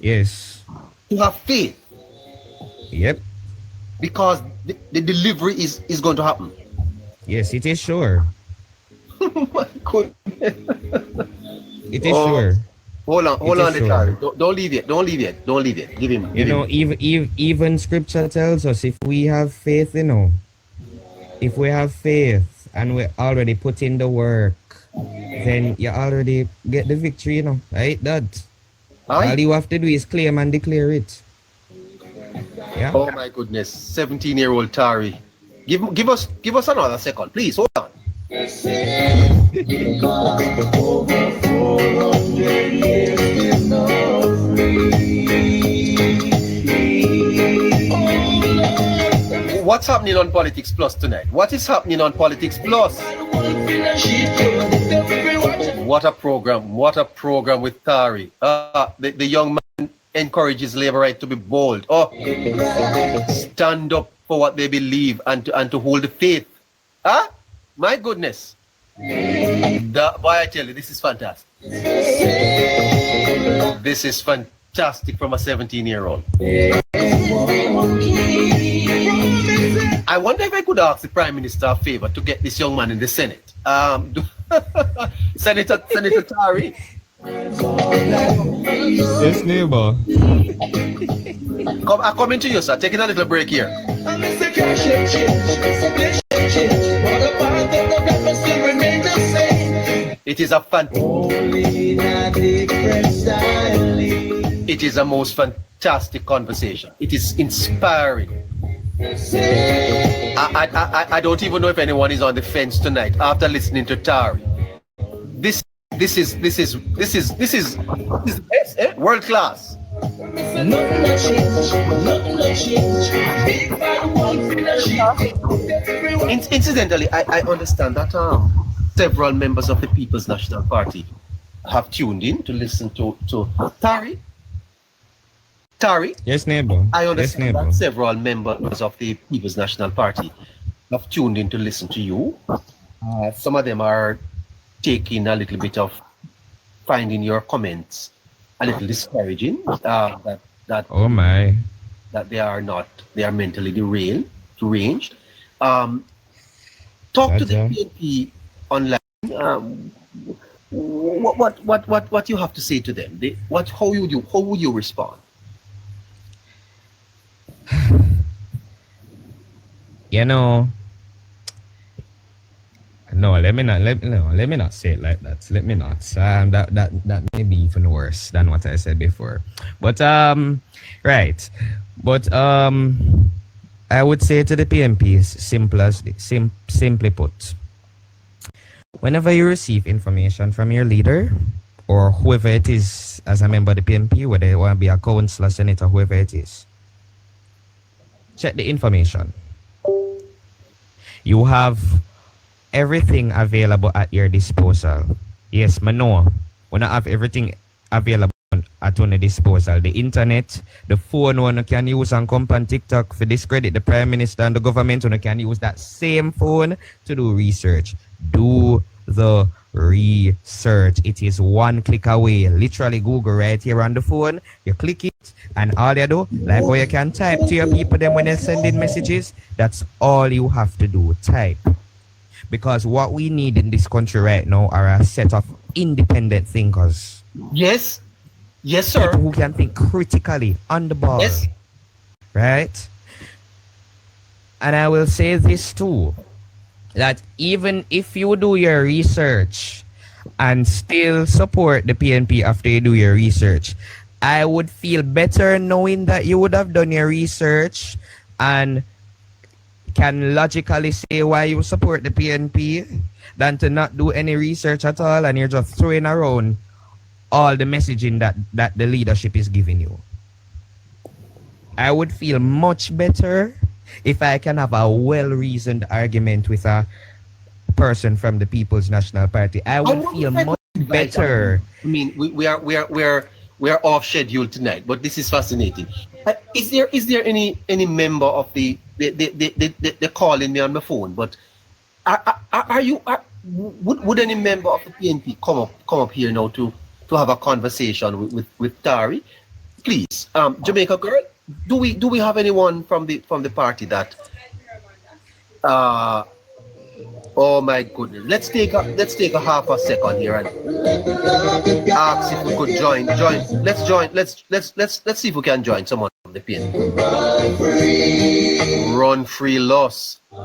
Yes. To have faith. Yep. Because the delivery is going to happen. Yes, it is sure. My goodness. It is sure. Hold on, sure. Tari. Don't leave it. Give him. Even scripture tells us if we have faith, if we have faith and we already put in the work, then you already get the victory, right? That. Aye. All you have to do is claim and declare it. Yeah. Oh my goodness, 17-year-old Tari. Give us another second, please. Hold on. What's happening on Politics Plus tonight? What is happening on Politics Plus? What a program with Tari. The young man encourages labor right to be bold. Oh, stand up for what they believe and to hold the faith. My goodness. Boy, I tell you, this is fantastic. This is fantastic from a 17-year-old. I wonder if I could ask the Prime Minister a favor to get this young man in the Senate. Senator Tari. Yes, neighbor. I'm coming to you, sir. Taking a little break here. It is it is a most fantastic conversation. It is inspiring. I don't even know if anyone is on the fence tonight after listening to Tari. This is the best, world class. Incidentally, I understand that several members of the People's National Party have tuned in to listen to Tari. Tari? Yes, neighbor. I understand yes, neighbor. that several members of the People's National Party have tuned in to listen to you. Some of them are taking a little bit of finding your comments a little discouraging. That oh my, that they are mentally deranged. Talk to the PNP online. What you have to say to them? How would you respond? No, let me not say it like that. Let me not. That may be even worse than what I said before. But right. But I would say to the PMP, simply put, whenever you receive information from your leader or whoever it is as a member of the PMP, whether it want to be a councillor, senator, whoever it is, check the information. You have everything available at your disposal. Yes, I know. We don't have everything available at your disposal. The internet, the phone one you can use and come on TikTok for discredit the Prime Minister and the government, and you can use that same phone to do research. Do the research. It is one click away. Literally Google right here on the phone. You click it and all you do, like how you can type to your people them when they're sending messages, that's all you have to do. Type. Because what we need in this country right now are a set of independent thinkers. Yes. Yes, sir. People who can think critically on the ball. Yes. Right? And I will say this too, that even if you do your research and still support the PNP after you do your research, I would feel better knowing that you would have done your research and can logically say why you support the PNP than to not do any research at all and you're just throwing around all the messaging that the leadership is giving you. I would feel much better if I can have a well-reasoned argument with a person from the People's National Party. I would feel much better. I mean, we are off schedule tonight, but this is fascinating. Is there any member of the calling me on the phone? But would any member of the PNP come up here now to have a conversation with Tari? Please, Jamaica girl, do we have anyone from the party that? Oh my goodness! Let's take a half a second here and ask if we could join. Let's join. Let's see if we can join someone from the PNP. Run free, loss. Take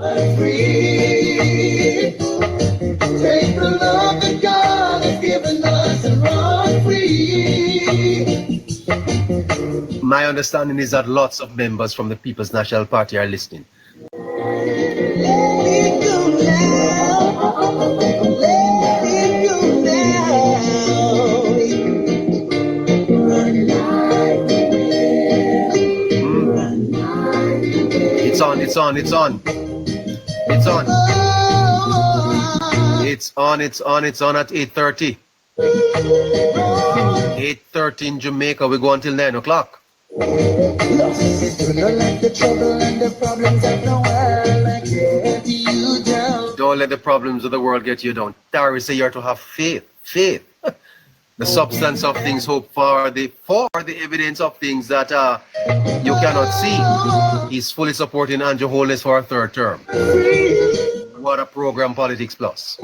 the love that God has given us and run free. My understanding is that lots of members from the People's National Party are listening. It's on at 8:30. 8:30 in Jamaica. We go until 9 o'clock. Don't let the problems of the world get you down. Tari say you're to have faith. Faith. The substance of things, hope for the evidence of things that you cannot see. He's fully supporting Andrew Holness for a third term. What a program, Politics Plus.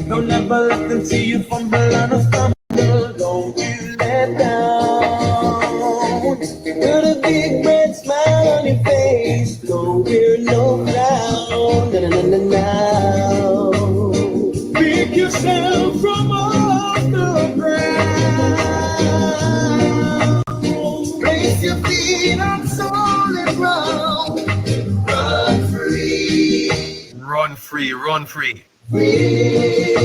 Don't ever let them see you fumble and stumble. Don't you let down. Put a big red smile on your face. Don't wear no frown. Pick yourself from off the ground. Place your feet on solid ground. Run free. Run free, run free. Free.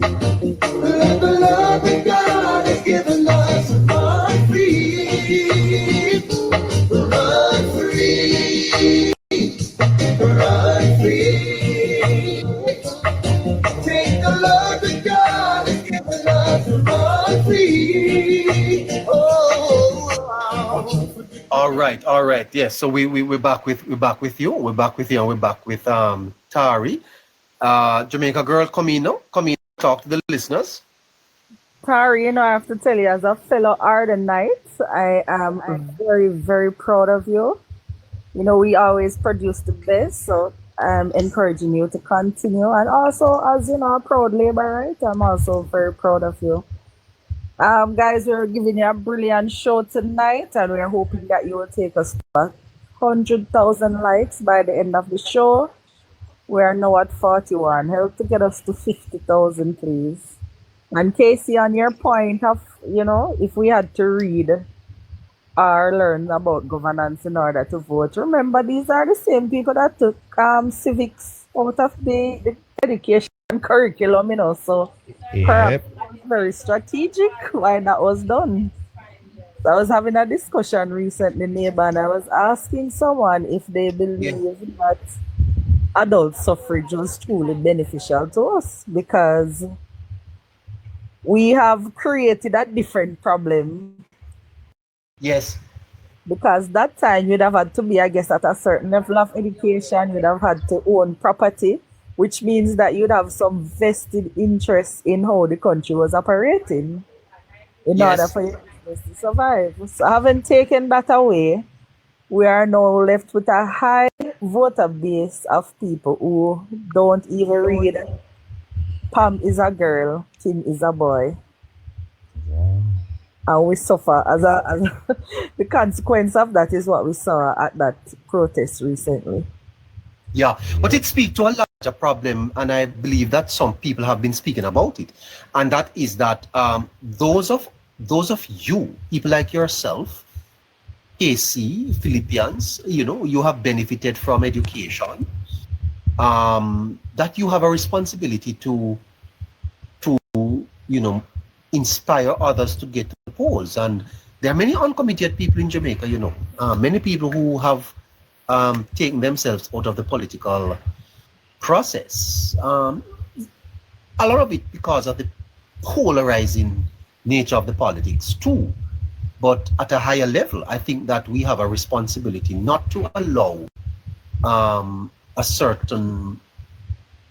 Let the love that God has given us run free. Run free. Run free. Take the love that God has given us run free. All right. Yes. So we're back with you. We're back with you, and we're back with Tari. Jamaica girl, come in, talk to the listeners. Tari, I have to tell you, as a fellow Ardenite, I am very, very proud of you. We always produce the best, so I'm encouraging you to continue. And also, as a proud Labourite, I'm also very proud of you. Guys, we're giving you a brilliant show tonight, and we're hoping that you will take us to 100,000 likes by the end of the show. We are now at 41. Help to get us to 50,000, please. And Casey, on your point of, if we had to read or learn about governance in order to vote, remember these are the same people that took civics out of the education curriculum, so Yep. very strategic why that was done. I was having a discussion recently, neighbor, and I was asking someone if they Yeah. believe that adult suffrage was truly beneficial to us because we have created a different problem. Yes. Because that time you'd have had to be, I guess, at a certain level of education, you'd have had to own property, which means that you'd have some vested interest in how the country was operating in order Yes. for your business to survive. So having taken that away, we are now left with a high voter base of people who don't even read Pam is a girl, Tim is a boy. Yeah. And we suffer as the consequence of that is what we saw at that protest recently. Yeah, but it speaks to a larger problem, and I believe that some people have been speaking about it, and that is that those of you, people like yourself, KC, Philippians, you have benefited from education. That you have a responsibility to inspire others to get to the polls, and there are many uncommitted people in Jamaica. Many people who have taken themselves out of the political process. A lot of it because of the polarizing nature of the politics too. But at a higher level, I think that we have a responsibility not to allow a certain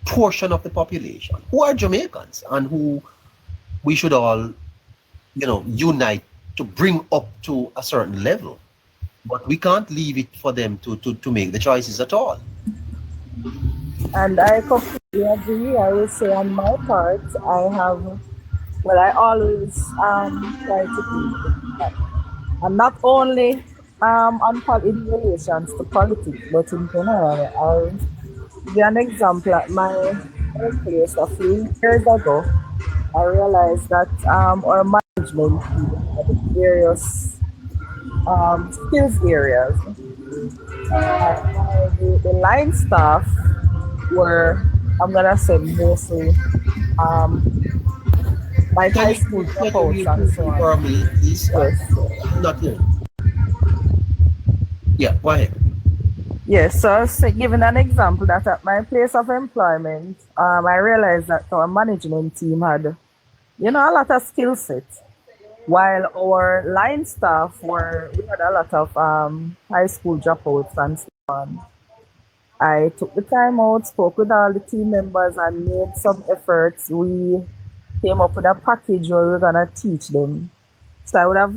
portion of the population who are Jamaicans and who we should all, unite to bring up to a certain level. But we can't leave it for them to make the choices at all. And I completely agree. I will say on my part, I always try to be that. And not only in relations to politics, but in general. I'll give you an example. At my workplace a few years ago, I realized that our management team had various skills areas. The line staff were, I'm gonna say, mostly like high school dropouts and so on. For me, please. Yes. Not here. Yeah, go ahead. Yes, so I was giving an example that at my place of employment, I realized that our management team had, a lot of skill sets, while our line staff we had a lot of high school dropouts and so on. I took the time out, spoke with all the team members, and made some efforts. We came up with a package where we were gonna teach them. So I would have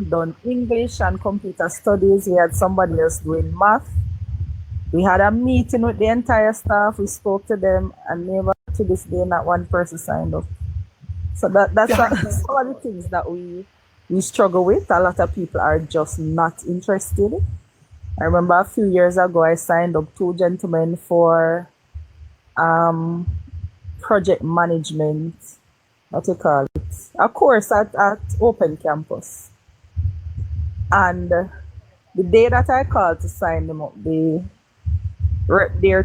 done English and computer studies. We had somebody else doing math. We had a meeting with the entire staff. We spoke to them, and never to this day, not one person signed up. So that's some of the things that we struggle with. A lot of people are just not interested. I remember a few years ago, I signed up 2 gentlemen for project management, what you call it, a course at Open Campus. And the day that I called to sign them up, they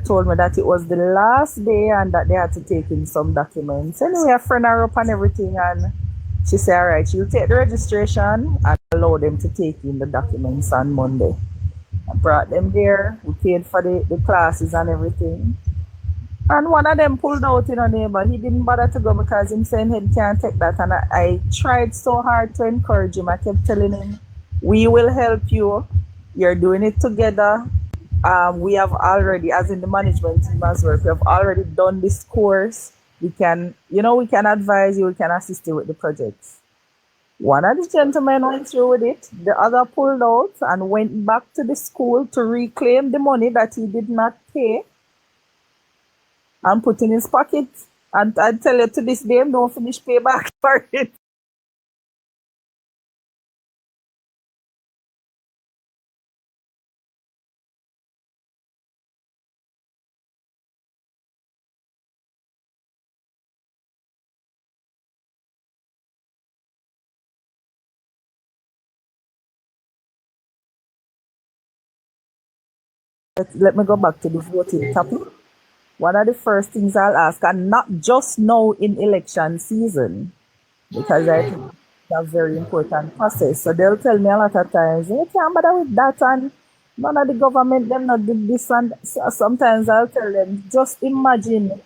told me that it was the last day and that they had to take in some documents. Anyway, I friend her up and everything, and she said, all right, she'll take the registration and allow them to take in the documents on Monday. I brought them there, we paid for the classes and everything. And one of them pulled out in a neighbor. He didn't bother to go because him saying he can't take that. And I tried so hard to encourage him. I kept telling him, we will help you. You're doing it together. We have already, as in the management team as well, we have already done this course. We can advise you, we can assist you with the projects. One of the gentlemen went through with it. The other pulled out and went back to the school to reclaim the money that he did not pay and put in his pocket. And I tell you, to this day, I don't finish pay back for it. Let me go back to the voting topic. One of the first things I'll ask, and not just now in election season, because I think a very important process. So they'll tell me a lot of times, you can't bother with that, and none of the government, them not did this, and so sometimes I'll tell them, just imagine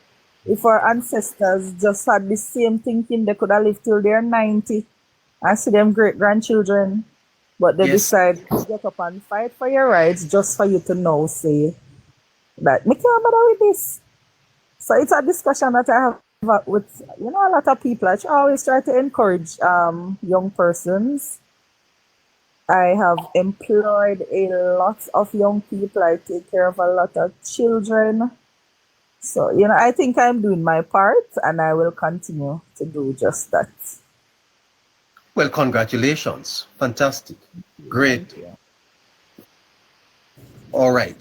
if our ancestors just had the same thinking, they could have lived till they're 90 and see them great-grandchildren, but they decide to get up and fight for your rights just for you to now say that, me can't bother with this. So it's a discussion that I have with, a lot of people. I always try to encourage young persons. I have employed a lot of young people. I take care of a lot of children. So, I think I'm doing my part, and I will continue to do just that. Well, congratulations. Fantastic. Great. All right.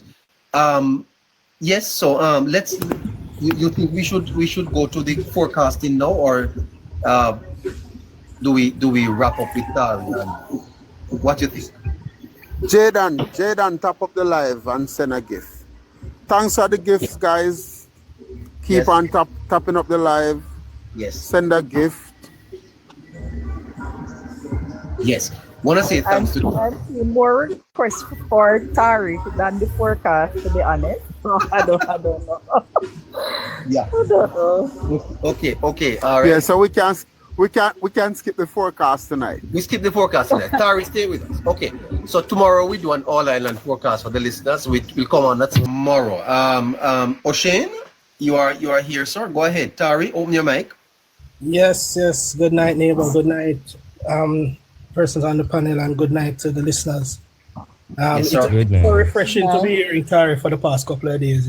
Yes, so let's, you think we should go to the forecasting now, or do we wrap up with Tari? What do you think? Jaden, tap up the live and send a gift. Thanks for the gifts, guys. Keep on tapping up the live. Yes. Send a gift. Yes. Want to say thanks to I'm seeing more requests for Tari than the forecast, to be honest. So I don't know. Yeah. I don't know. Okay. All right. Yeah, so we can skip the forecast tonight. We skip the forecast tonight. Tari, stay with us. Okay. So tomorrow we do an all-island forecast for the listeners. We'll come on that tomorrow. O'Shane, you are here, sir. Go ahead. Tari, open your mic. Yes. Good night, neighbor. Good night, persons on the panel, and good night to the listeners. Yes, sir. It's so refreshing to be hearing Tari for the past couple of days,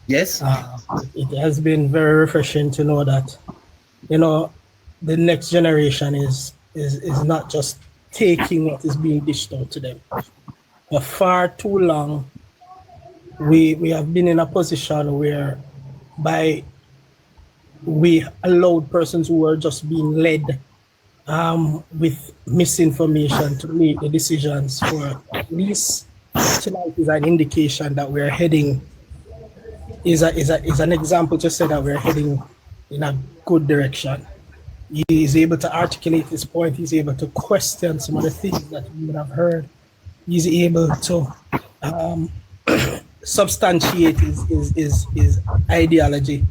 Yes. It has been very refreshing to know that, the next generation is not just taking what is being dished out to them. For far too long, we have been in a position where we allowed persons who were just being led with misinformation to make the decisions. For at least tonight is an indication that we're heading, is an example to say that we're heading in a good direction. He is able to articulate his point. He's able to question some of the things that we would have heard. He's able to substantiate his ideology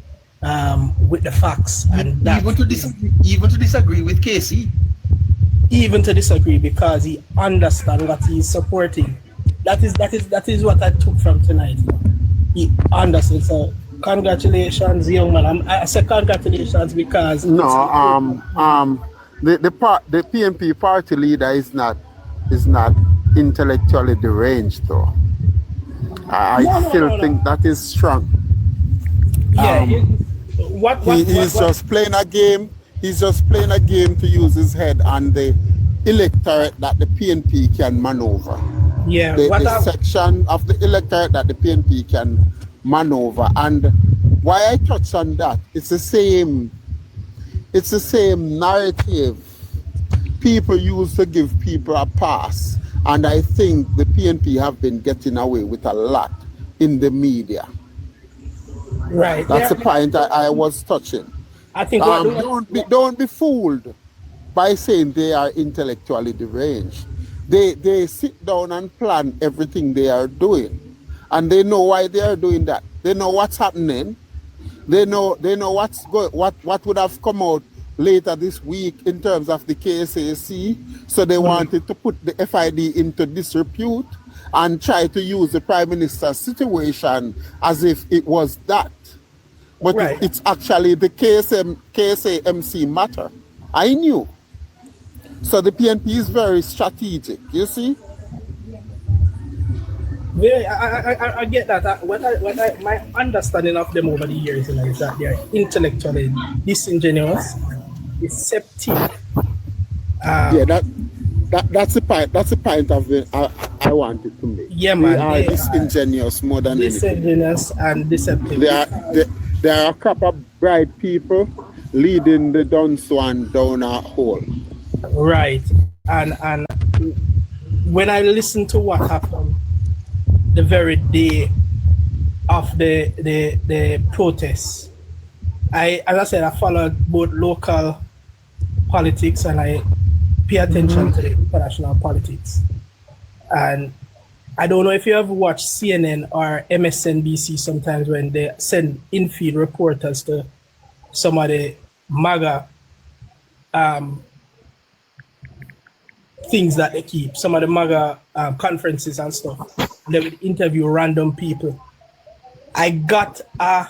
with the facts, and that even to disagree with Casey. Even to disagree, because he understands what he's supporting. That is what I took from tonight. He understands. So congratulations, young man. I say congratulations because the PNP party leader is not intellectually deranged, though. I still think that is strong. Yeah. He's just playing a game. He's just playing a game to use his head and the electorate that the PNP can maneuver. Yeah. The section of the electorate that the PNP can maneuver. And why I touch on that, it's the same narrative people used to give people a pass. And I think the PNP have been getting away with a lot in the media. Right. That's the point I was touching. I think don't be fooled by saying they are intellectually deranged. They sit down and plan everything they are doing, and they know why they are doing that. They know what's happening. They know what would have come out later this week in terms of the KSAC. So they wanted to put the FID into disrepute and try to use the Prime Minister's situation as if it was that. But right. It's actually the KSAMC matter. I knew. So the PNP is very strategic, you see? Yeah, I get that. My understanding of them over the years is that they are intellectually disingenuous, deceptive. That's the point. That's the point of it. I wanted to make. Yeah, man. They are disingenuous more than anything. Disingenuous and deceptive. There are a couple of bright people leading the Dunswan down a hole. Right, and when I listen to what happened the very day of the protests, as I said, I followed both local politics and I pay attention to the international politics. And I don't know if you ever watch CNN or MSNBC sometimes when they send in-field reporters to some of the MAGA things that they keep, some of the MAGA conferences and stuff. They would interview random people. I got a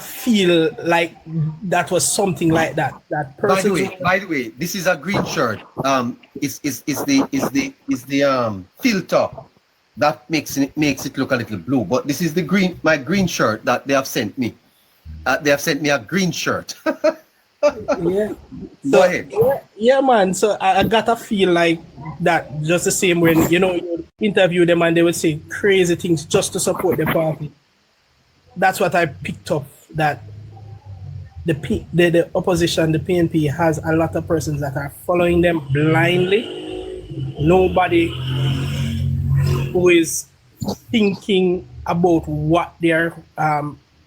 feel like that was something like that. That person. By the way, this is a green shirt. Is the filter that makes it look a little blue. But this is my green shirt that they have sent me. They have sent me a green shirt. Yeah. Go ahead. Yeah, man. So I got to feel like that just the same when you interview them and they would say crazy things just to support the party. That's what I picked up, that the opposition, the PNP, has a lot of persons that are following them blindly. Nobody who is thinking about what they're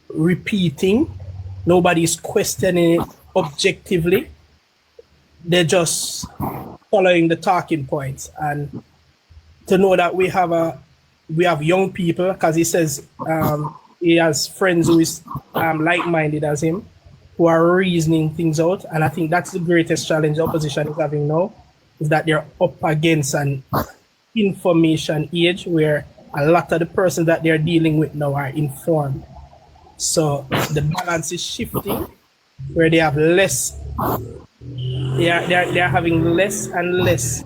repeating. Nobody's questioning it objectively. They're just following the talking points. And to know that we have young people, because he says he has friends who is like-minded as him, who are reasoning things out. And I think that's the greatest challenge the opposition is having now, is that they're up against an information age where a lot of the persons that they're dealing with now are informed. So the balance is shifting, where they have less, they're having less and less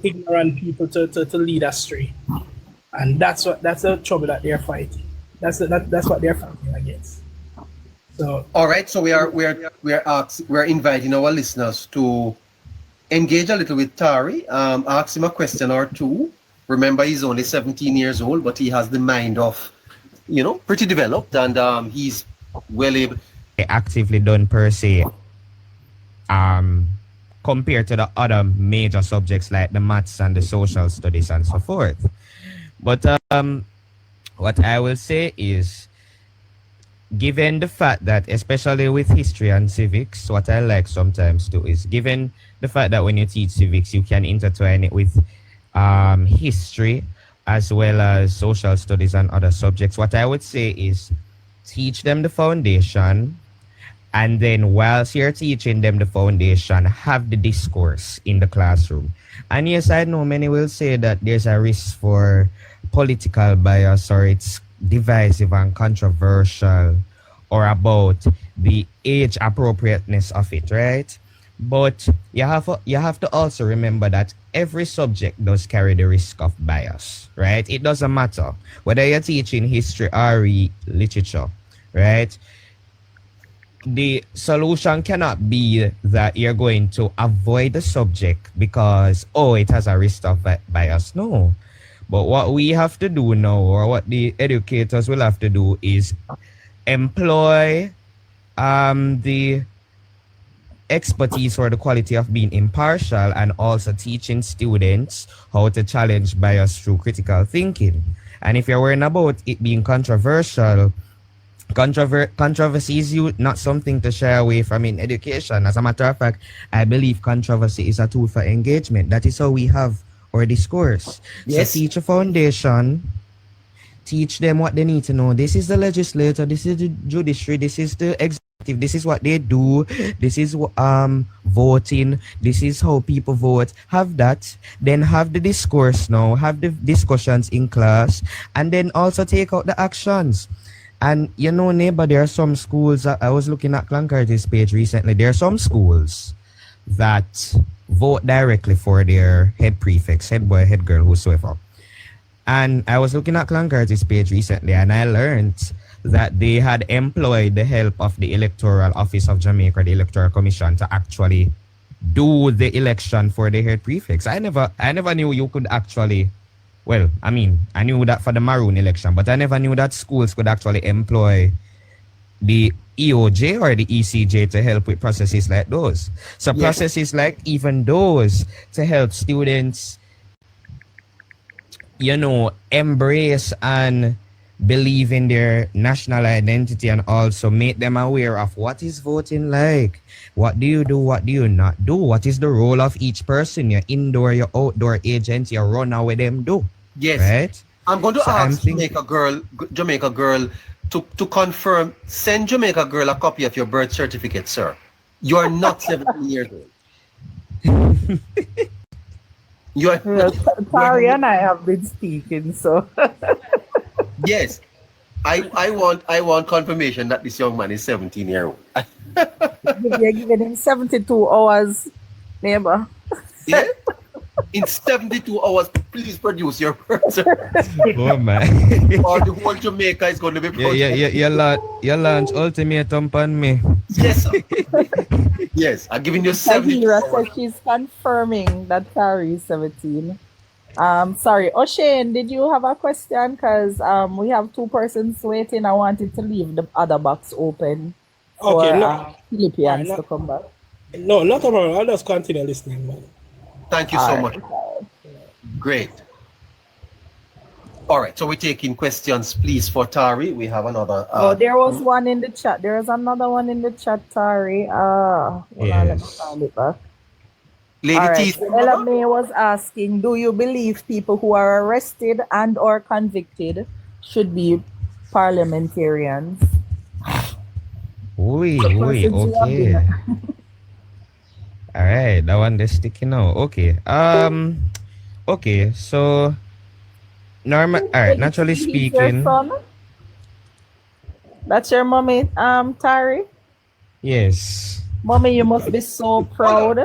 ignorant people to lead astray. And that's the trouble that they're fighting. That's what they're fighting against. So all right, so we're inviting our listeners to engage a little with Tari. Ask him a question or two. Remember, he's only 17 years old, but he has the mind of, pretty developed, and he's well able. Actively done per se, compared to the other major subjects like the maths and the social studies and so forth. But what I will say is, given the fact that, especially with history and civics, what I like sometimes do is, given the fact that when you teach civics, you can intertwine it with history as well as social studies and other subjects. What I would say is, teach them the foundation, and then whilst you're teaching them the foundation, have the discourse in the classroom. And yes, I know many will say that there's a risk for political bias, or it's divisive and controversial, or about the age appropriateness of it, right? But you have to also remember that every subject does carry the risk of bias, right? It doesn't matter whether you're teaching history or literature, right? The solution cannot be that you're going to avoid the subject because, it has a risk of bias. No. But what we have to do now, or what the educators will have to do, is employ the expertise or the quality of being impartial, and also teaching students how to challenge bias through critical thinking. And if you're worrying about it being controversial, controversy is not something to shy away from in education. As a matter of fact, I believe controversy is a tool for engagement. That is how we have our discourse. Yes. So teach a foundation, teach them what they need to know. This is the legislature, this is the judiciary, this is the executive, this is what they do, this is voting, this is how people vote. Have that, then have the discourse now, have the discussions in class, and then also take out the actions. And neighbor, there are some schools, I was looking at Clancarty's page recently, there are some schools that vote directly for their head prefects, head boy, head girl, whosoever. And I was looking at Clancarty's page recently, and I learned that they had employed the help of the Electoral Office of Jamaica, the Electoral Commission, to actually do the election for the head prefects. I never knew you could actually, I knew that for the Maroon election, but I never knew that schools could actually employ the EOJ or the ECJ to help with processes like those. So processes like even those to help students, embrace and believe in their national identity and also make them aware of what is voting like. What do you do? What do you not do? What is the role of each person? Your indoor, your outdoor agent, your runner with them do. Yes. Right? I'm going to So ask Jamaica girl to confirm, send Jamaica girl a copy of your birth certificate, sir. You are not 17 years old. You are Tari and I have been speaking, so yes. I want confirmation that this young man is 17 years old. you're giving him 72 hours, neighbor. Yeah? In 72 hours, please produce your birth certificate. Oh man. Or the whole Jamaica is going to be You launch ultimatum on me. Yes, sir. Yes, I'm giving you 72 Tahira hours. says she's confirming that Tari is 17. Sorry, O'Shane, did you have a question? Because we have two persons waiting. I wanted to leave the other box open for Okay, no. Philippians Alright, to come back. No, not a problem. I'll just continue listening, man. Thank you so much. Great. All right, so we're taking questions, please, for Tari. We have another. There was one in the chat. There is another one in the chat, Tari. Hold on, let me find it back. Lady All right. T. Ella May was asking, do you believe people who are arrested and or convicted should be parliamentarians? Okay. All right, that one is sticking out. Okay. Okay, so normal. All right, naturally speaking. That's your mommy, Tari? Yes. Mommy, you must be so proud.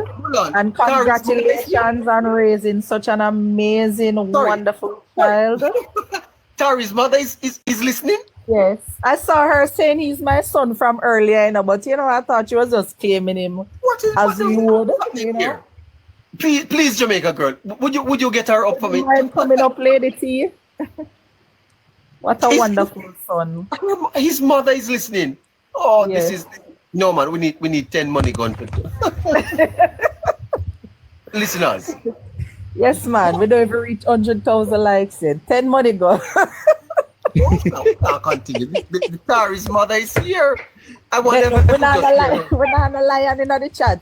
And congratulations on raising such an amazing, wonderful child. Tari's mother is listening? Yes. I saw her saying he's my son from earlier, but I thought she was just claiming him as you would, Here? Please, Jamaica girl, would you get her up for me? I'm coming up, Lady T. What a wonderful son. His mother is listening. Oh, Yes. this is no man. We need 10 money gone. Listeners. Yes, man. We don't even reach 100,000 likes yet. 10 money go. I'll continue. The Tari's mother is here. I want We're not a lion in the chat.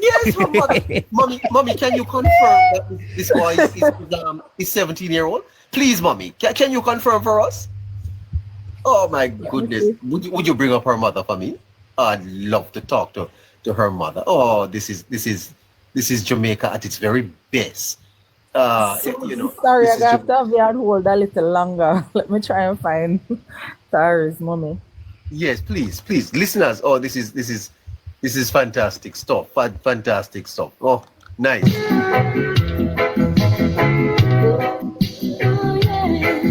Yes, mommy, can you confirm that this boy is 17-year-old? Please, mommy, can you confirm for us? Oh my goodness, would you bring up her mother for me? I'd love to talk to her mother. Oh, this is Jamaica at its very best. Sorry, I have to have you on hold a little longer. Let me try and find Tara's mommy. Yes, please, listeners. Oh, this is fantastic stuff. Fantastic stuff. Oh, nice.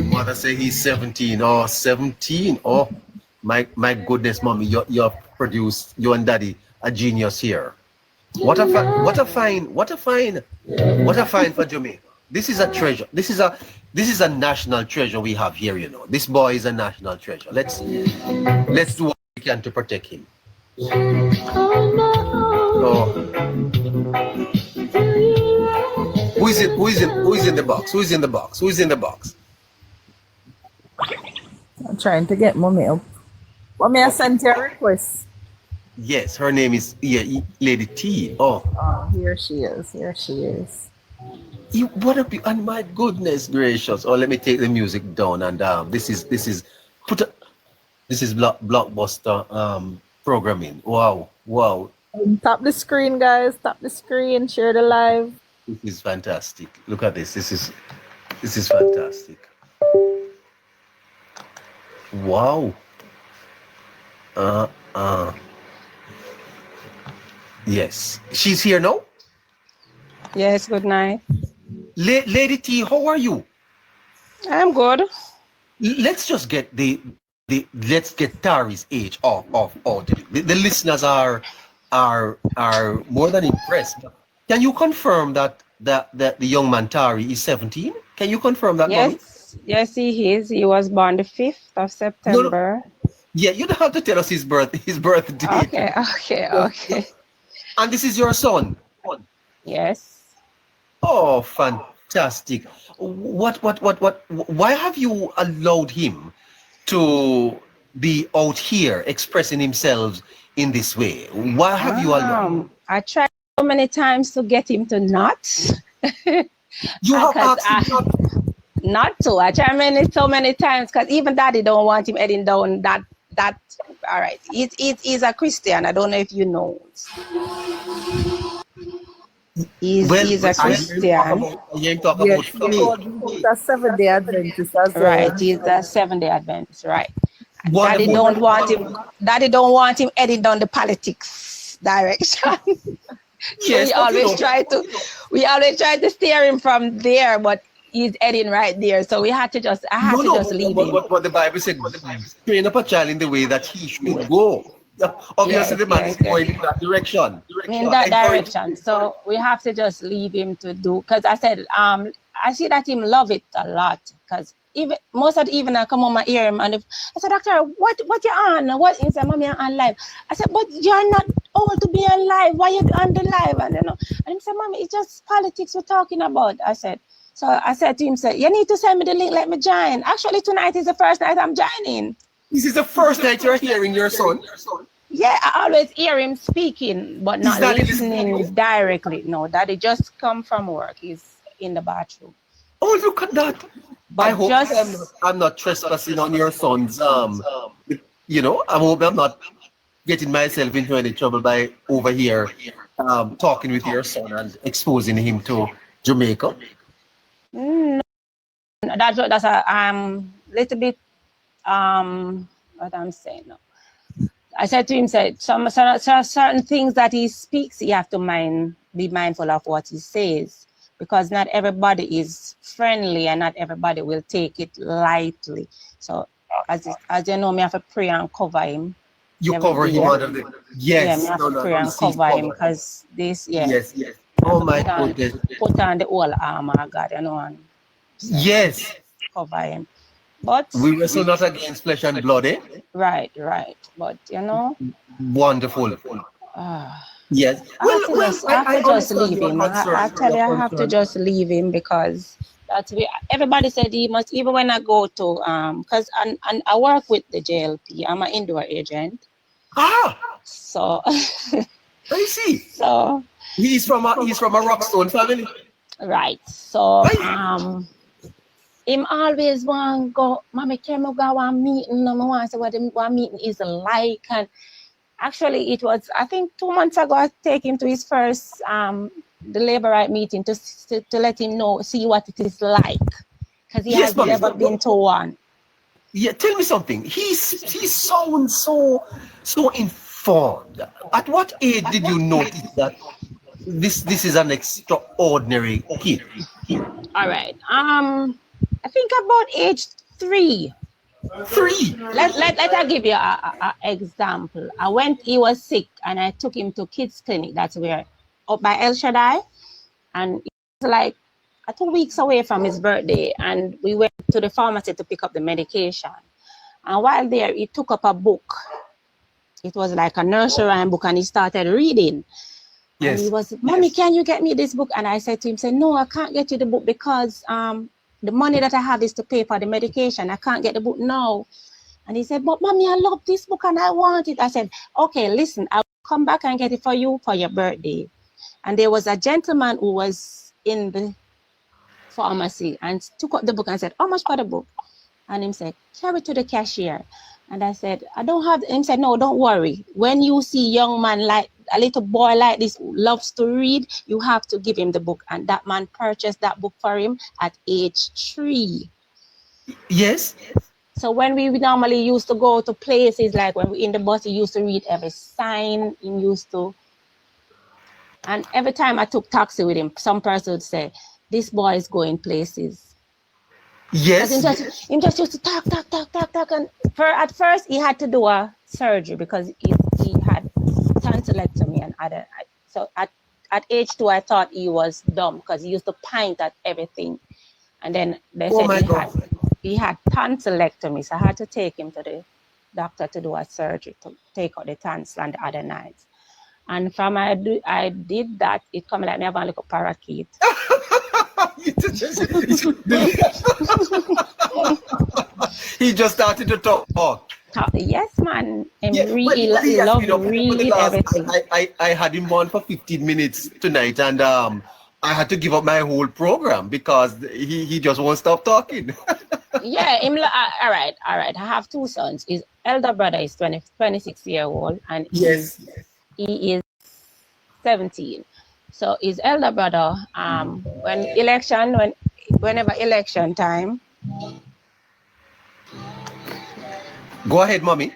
Mother say he's 17. Oh, 17. Oh, my goodness, mommy, you produced, you and daddy, a genius here. What a find for Jamaica. This is a treasure. This is a national treasure we have here, This boy is a national treasure. Let's do what we can to protect him. Oh. Who is in the box? Who's in the box? I'm trying to get mommy up. Mommy, I sent you a request. Yes, her name is Lady T. Oh, here she is. What a and my goodness gracious. Oh, let me take the music down and this is blockbuster programming. Wow. Tap the screen, guys. Tap the screen. Share the live. This is fantastic. Look at this. This is fantastic. Wow. Yes. She's here now? Yes, good night. Lady T, how are you? I'm good. Let's just get let's get Tari's age off. The listeners are more than impressed. Can you confirm that the young man Tari is 17? Can you confirm that? Yes, mommy? yes, he is. He was born the 5th of September. No. Yeah, you don't have to tell us his birth date. Okay. And this is your son? Yes. Oh, Fantastic. Why have you allowed him to be out here expressing himself in this way? Why have you allowed? I tried so many times to get him to not. You have Because asked him not to. I tried so many times because even daddy don't want him heading down that. All right. He's a Christian. I don't know if you know. He's a Christian. You talk Yes, about faith. he's a 7-day Adventist as well. Right. He's a 7-day Adventist. Right. Daddy Wonderful. don't want him. Daddy don't want him heading down the politics direction. Yes, we but always try to steer him from there, but he's heading right there. So I had to just leave him. But the Bible said, train up a child in the way that he should go. Obviously, the man is going in that direction. In that direction. So we have to just leave him to do. Because I said, I see that him love it a lot. Because even most of the evening I come home and hear him, and I said, Doctor, what you on? What? He said, Mommy, I'm on live. I said, but you're not old to be on live. Why you on the live? And he said, Mommy, it's just politics we're talking about. I said to him, you need to send me the link, let me join. Actually, tonight is the first night I'm joining. This is the first night you're hearing your son? Yeah, I always hear him speaking, but not listening directly. No, Daddy just come from work. He's in the bathroom. Oh, look at that. But I hope I'm not trespassing on your son's, I hope I'm not getting myself into any trouble by over here talking with your son and exposing him to Jamaica. No, that's a little bit what I'm saying now. I said to him, certain things that he speaks, you have to be mindful of what he says, because not everybody is friendly and not everybody will take it lightly. So as you know, me have to pray and cover him. You cover him under the yes. Yeah, me have to pray and cover him because this, Yes. Oh my goodness. Put on the whole armor of God, and yes. Cover him. But we wrestle not against flesh and blood, eh? Right. But wonderful. Yes. I have to just leave him. I tell you, I have to just leave him because everybody said he must. Even when I go to because I work with the JLP. I'm an indoor agent. So I see. So he's from a Rockstone family. Right. So him always want go, Mommy, can we go one meeting? I want to say what the one meeting is like. And actually it was, I think 2 months ago, I take him to his first the Labour Right meeting to let him see what it is like. Because he has never been to one. Yeah, tell me something. He sounds so informed. At what age did you notice that this is an extraordinary kid? All right. I think about age 3. 3. Let me give you an example. He was sick and I took him to kids clinic. That's where up by El Shaddai, and it was like 2 weeks away from his birthday, and we went to the pharmacy to pick up the medication. And while there, he took up a book. It was like a nursery rhyme book, and he started reading. Yes. And he was, Mommy, can you get me this book? And I said to him, no, I can't get you the book because the money that I have is to pay for the medication. I can't get the book now. And he said, but Mommy, I love this book and I want it. I said, okay, listen, I'll come back and get it for you for your birthday. And there was a gentleman who was in the pharmacy and took up the book and said, how much for the book? And he said, carry it to the cashier. And I said, I don't have, he said, no, don't worry. When you see young man like a little boy like this who loves to read, you have to give him the book. And that man purchased that book for him at age 3. Yes. So when we normally used to go to places, like when we in the bus, he used to read every sign. He used to, and every time I took taxi with him, some person would say, this boy is going places. Yes. He just used to talk. And at first he had to do a surgery because he had tonsillectomy and other. So at age 2, I thought he was dumb because he used to pint at everything. And then they said he had tonsillectomy. So I had to take him to the doctor to do a surgery to take out the tonsil and the other nights. And from I did that, it come like me have a little parakeet. He just started to talk. Yes, man. And Yeah, really but he has love been up for the read last, everything. I had him on for 15 minutes tonight, and I had to give up my whole program because he just won't stop talking. Yeah, all right. I have two sons. His elder brother is 26-year-old, and Yes. he is 17. So his elder brother, whenever election time. Go ahead, mommy.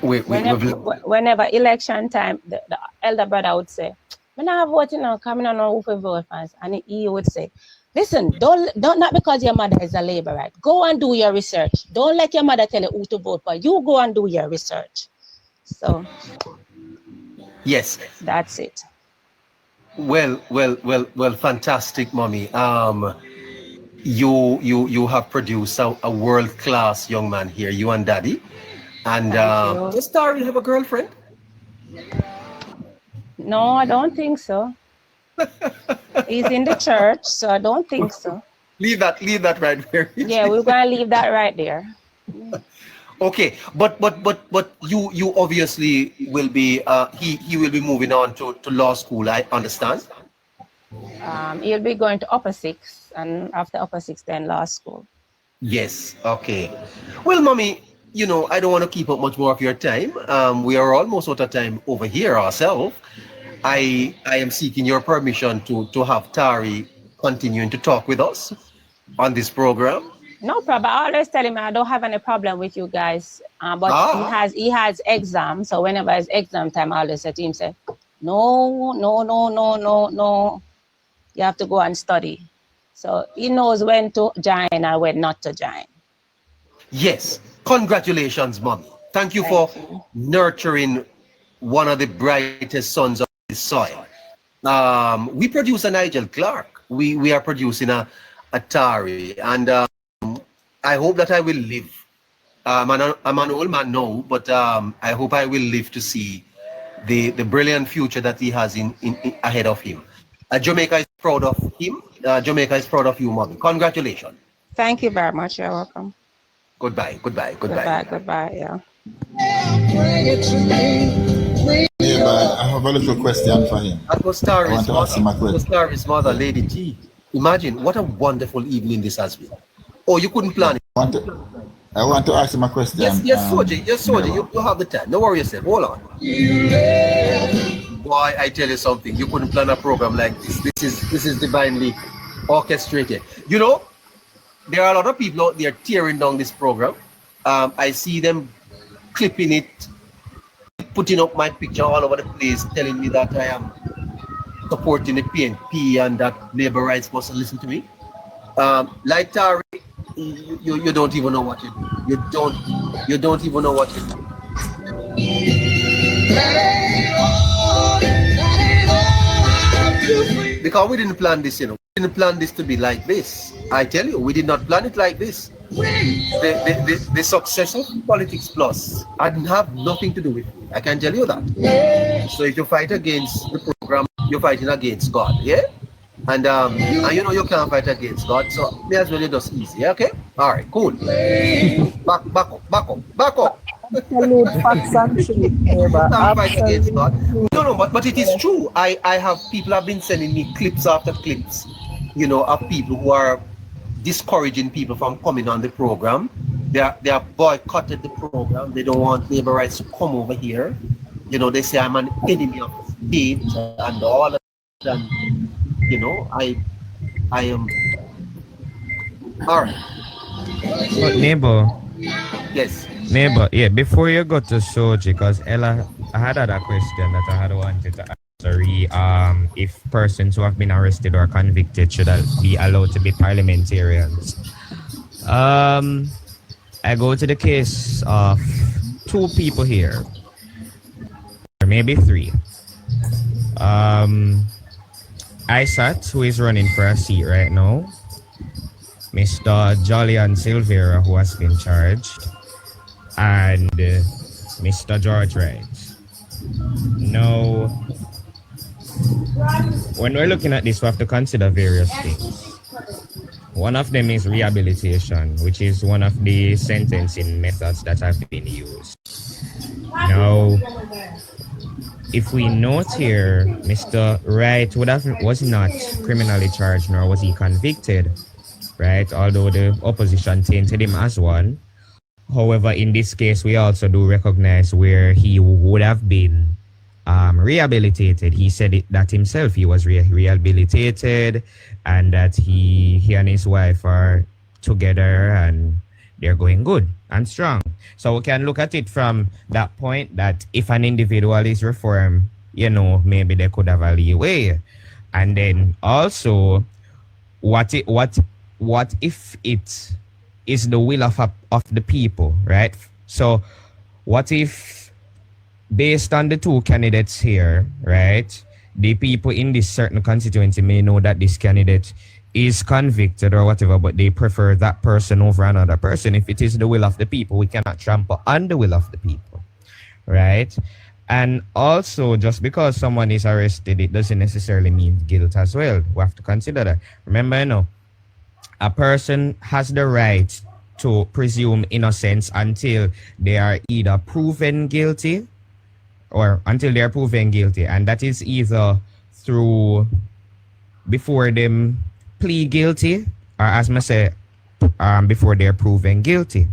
Whenever election time, the elder brother would say, "I'm not voting now, coming on who for vote for us." And he would say, "Listen, don't not because your mother is a Labourite. Go and do your research. Don't let your mother tell you who to vote for. You go and do your research." So yes, that's it. Well, fantastic, mommy. You have produced a world-class young man here, you and daddy. And does Tari have a girlfriend? No, I don't think so. He's in the church, so I don't think so. Leave that right there. Yeah, we're gonna leave that right there. Okay, but you obviously will be he will be moving on to law school, I understand. He'll be going to upper six, and after upper six, then law school. Yes. Okay. Well, mommy, you know, I don't want to keep up much more of your time. We are almost out of time over here ourselves. I am seeking your permission to have Tari continuing to talk with us on this program. No problem. I always tell him I don't have any problem with you guys. But he has exams, so whenever it's exam time, I always say to him, no. You have to go and study. So he knows when to join and when not to join. Yes. Congratulations, mommy. Thank you for nurturing one of the brightest sons of the soil. We produce a Nigel Clark. We are producing a Tari, and I hope that I will live. I'm an old man now, but I hope I will live to see the brilliant future that he has in ahead of him. Jamaica is proud of him. Jamaica is proud of you, mommy. Congratulations. Thank you very much. You're welcome. Goodbye. Yeah. Yeah, but I have a little question for him. That was Tari's mother, Lady T. Imagine what a wonderful evening this has been. Oh, you couldn't plan it. I want to ask him a question. Yes, Soji. You have the time. Don't worry yourself. Hold on. Boy, I tell you something. You couldn't plan a program like this. This is divinely orchestrated. You know, there are a lot of people out there tearing down this program. I see them clipping it, putting up my picture all over the place, telling me that I am supporting the PNP and that Labour rights must listen to me. Like Tari, you don't even know what you do. You don't even know what you do. Because we didn't plan this, you know. We didn't plan this to be like this. I tell you, we did not plan it like this. The success of Politics Plus didn't have nothing to do with me. I can tell you that. So if you fight against the program, you're fighting against God, yeah? And you know you can't fight against God, so may as well you just easy, okay? All right, cool. Back up. Absolute facts and truth, neighbor. Fight against God. No, but it is true. People have been sending me clips after clips, you know, of people who are discouraging people from coming on the program. They are boycotted the program. They don't want Labour rights to come over here. You know, they say I'm an enemy of the state and all of that. And, you know, I am. All right. But neighbor. Yes. Neighbor, yeah, before you go to Soji, because Ella, I had a question that I had wanted to answer. If persons who have been arrested or convicted should be allowed to be parliamentarians. I go to the case of two people here, or maybe three. Isat, who is running for a seat right now, Mr. Jollian Silvera, who has been charged, and Mr. George Wright. Now, when we're looking at this, we have to consider various things. One of them is rehabilitation, which is one of the sentencing methods that have been used. Now, if we note here, Mr. Wright was not criminally charged, nor was he convicted, right? Although the opposition tainted him as one. However, in this case, we also do recognize where he would have been rehabilitated. He said it that himself. He was rehabilitated, and that he and his wife are together and they're going good and strong. So we can look at it from that point, that if an individual is reformed, maybe they could have a leeway. And then also, what if it is the will of the people, right? So what if, based on the two candidates here, right, the people in this certain constituency may know that this candidate is convicted or whatever, but they prefer that person over another person. If it is the will of the people, we cannot trample on the will of the people, right? And also, just because someone is arrested, it doesn't necessarily mean guilt as well. We have to consider that. Remember, a person has the right to presume innocence until they are either proven guilty or until they are proven guilty. And that is either through before them plead guilty, or as I say, before they're proven guilty,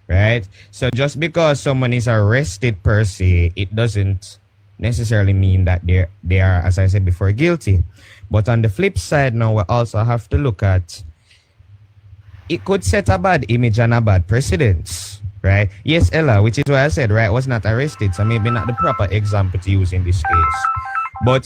right? So just because someone is arrested per se, it doesn't necessarily mean that they are, as I said before, guilty. But on the flip side now, we also have to look at, it could set a bad image and a bad precedence, right? Yes, Ella, which is why I said, right, was not arrested, so maybe not the proper example to use in this case. But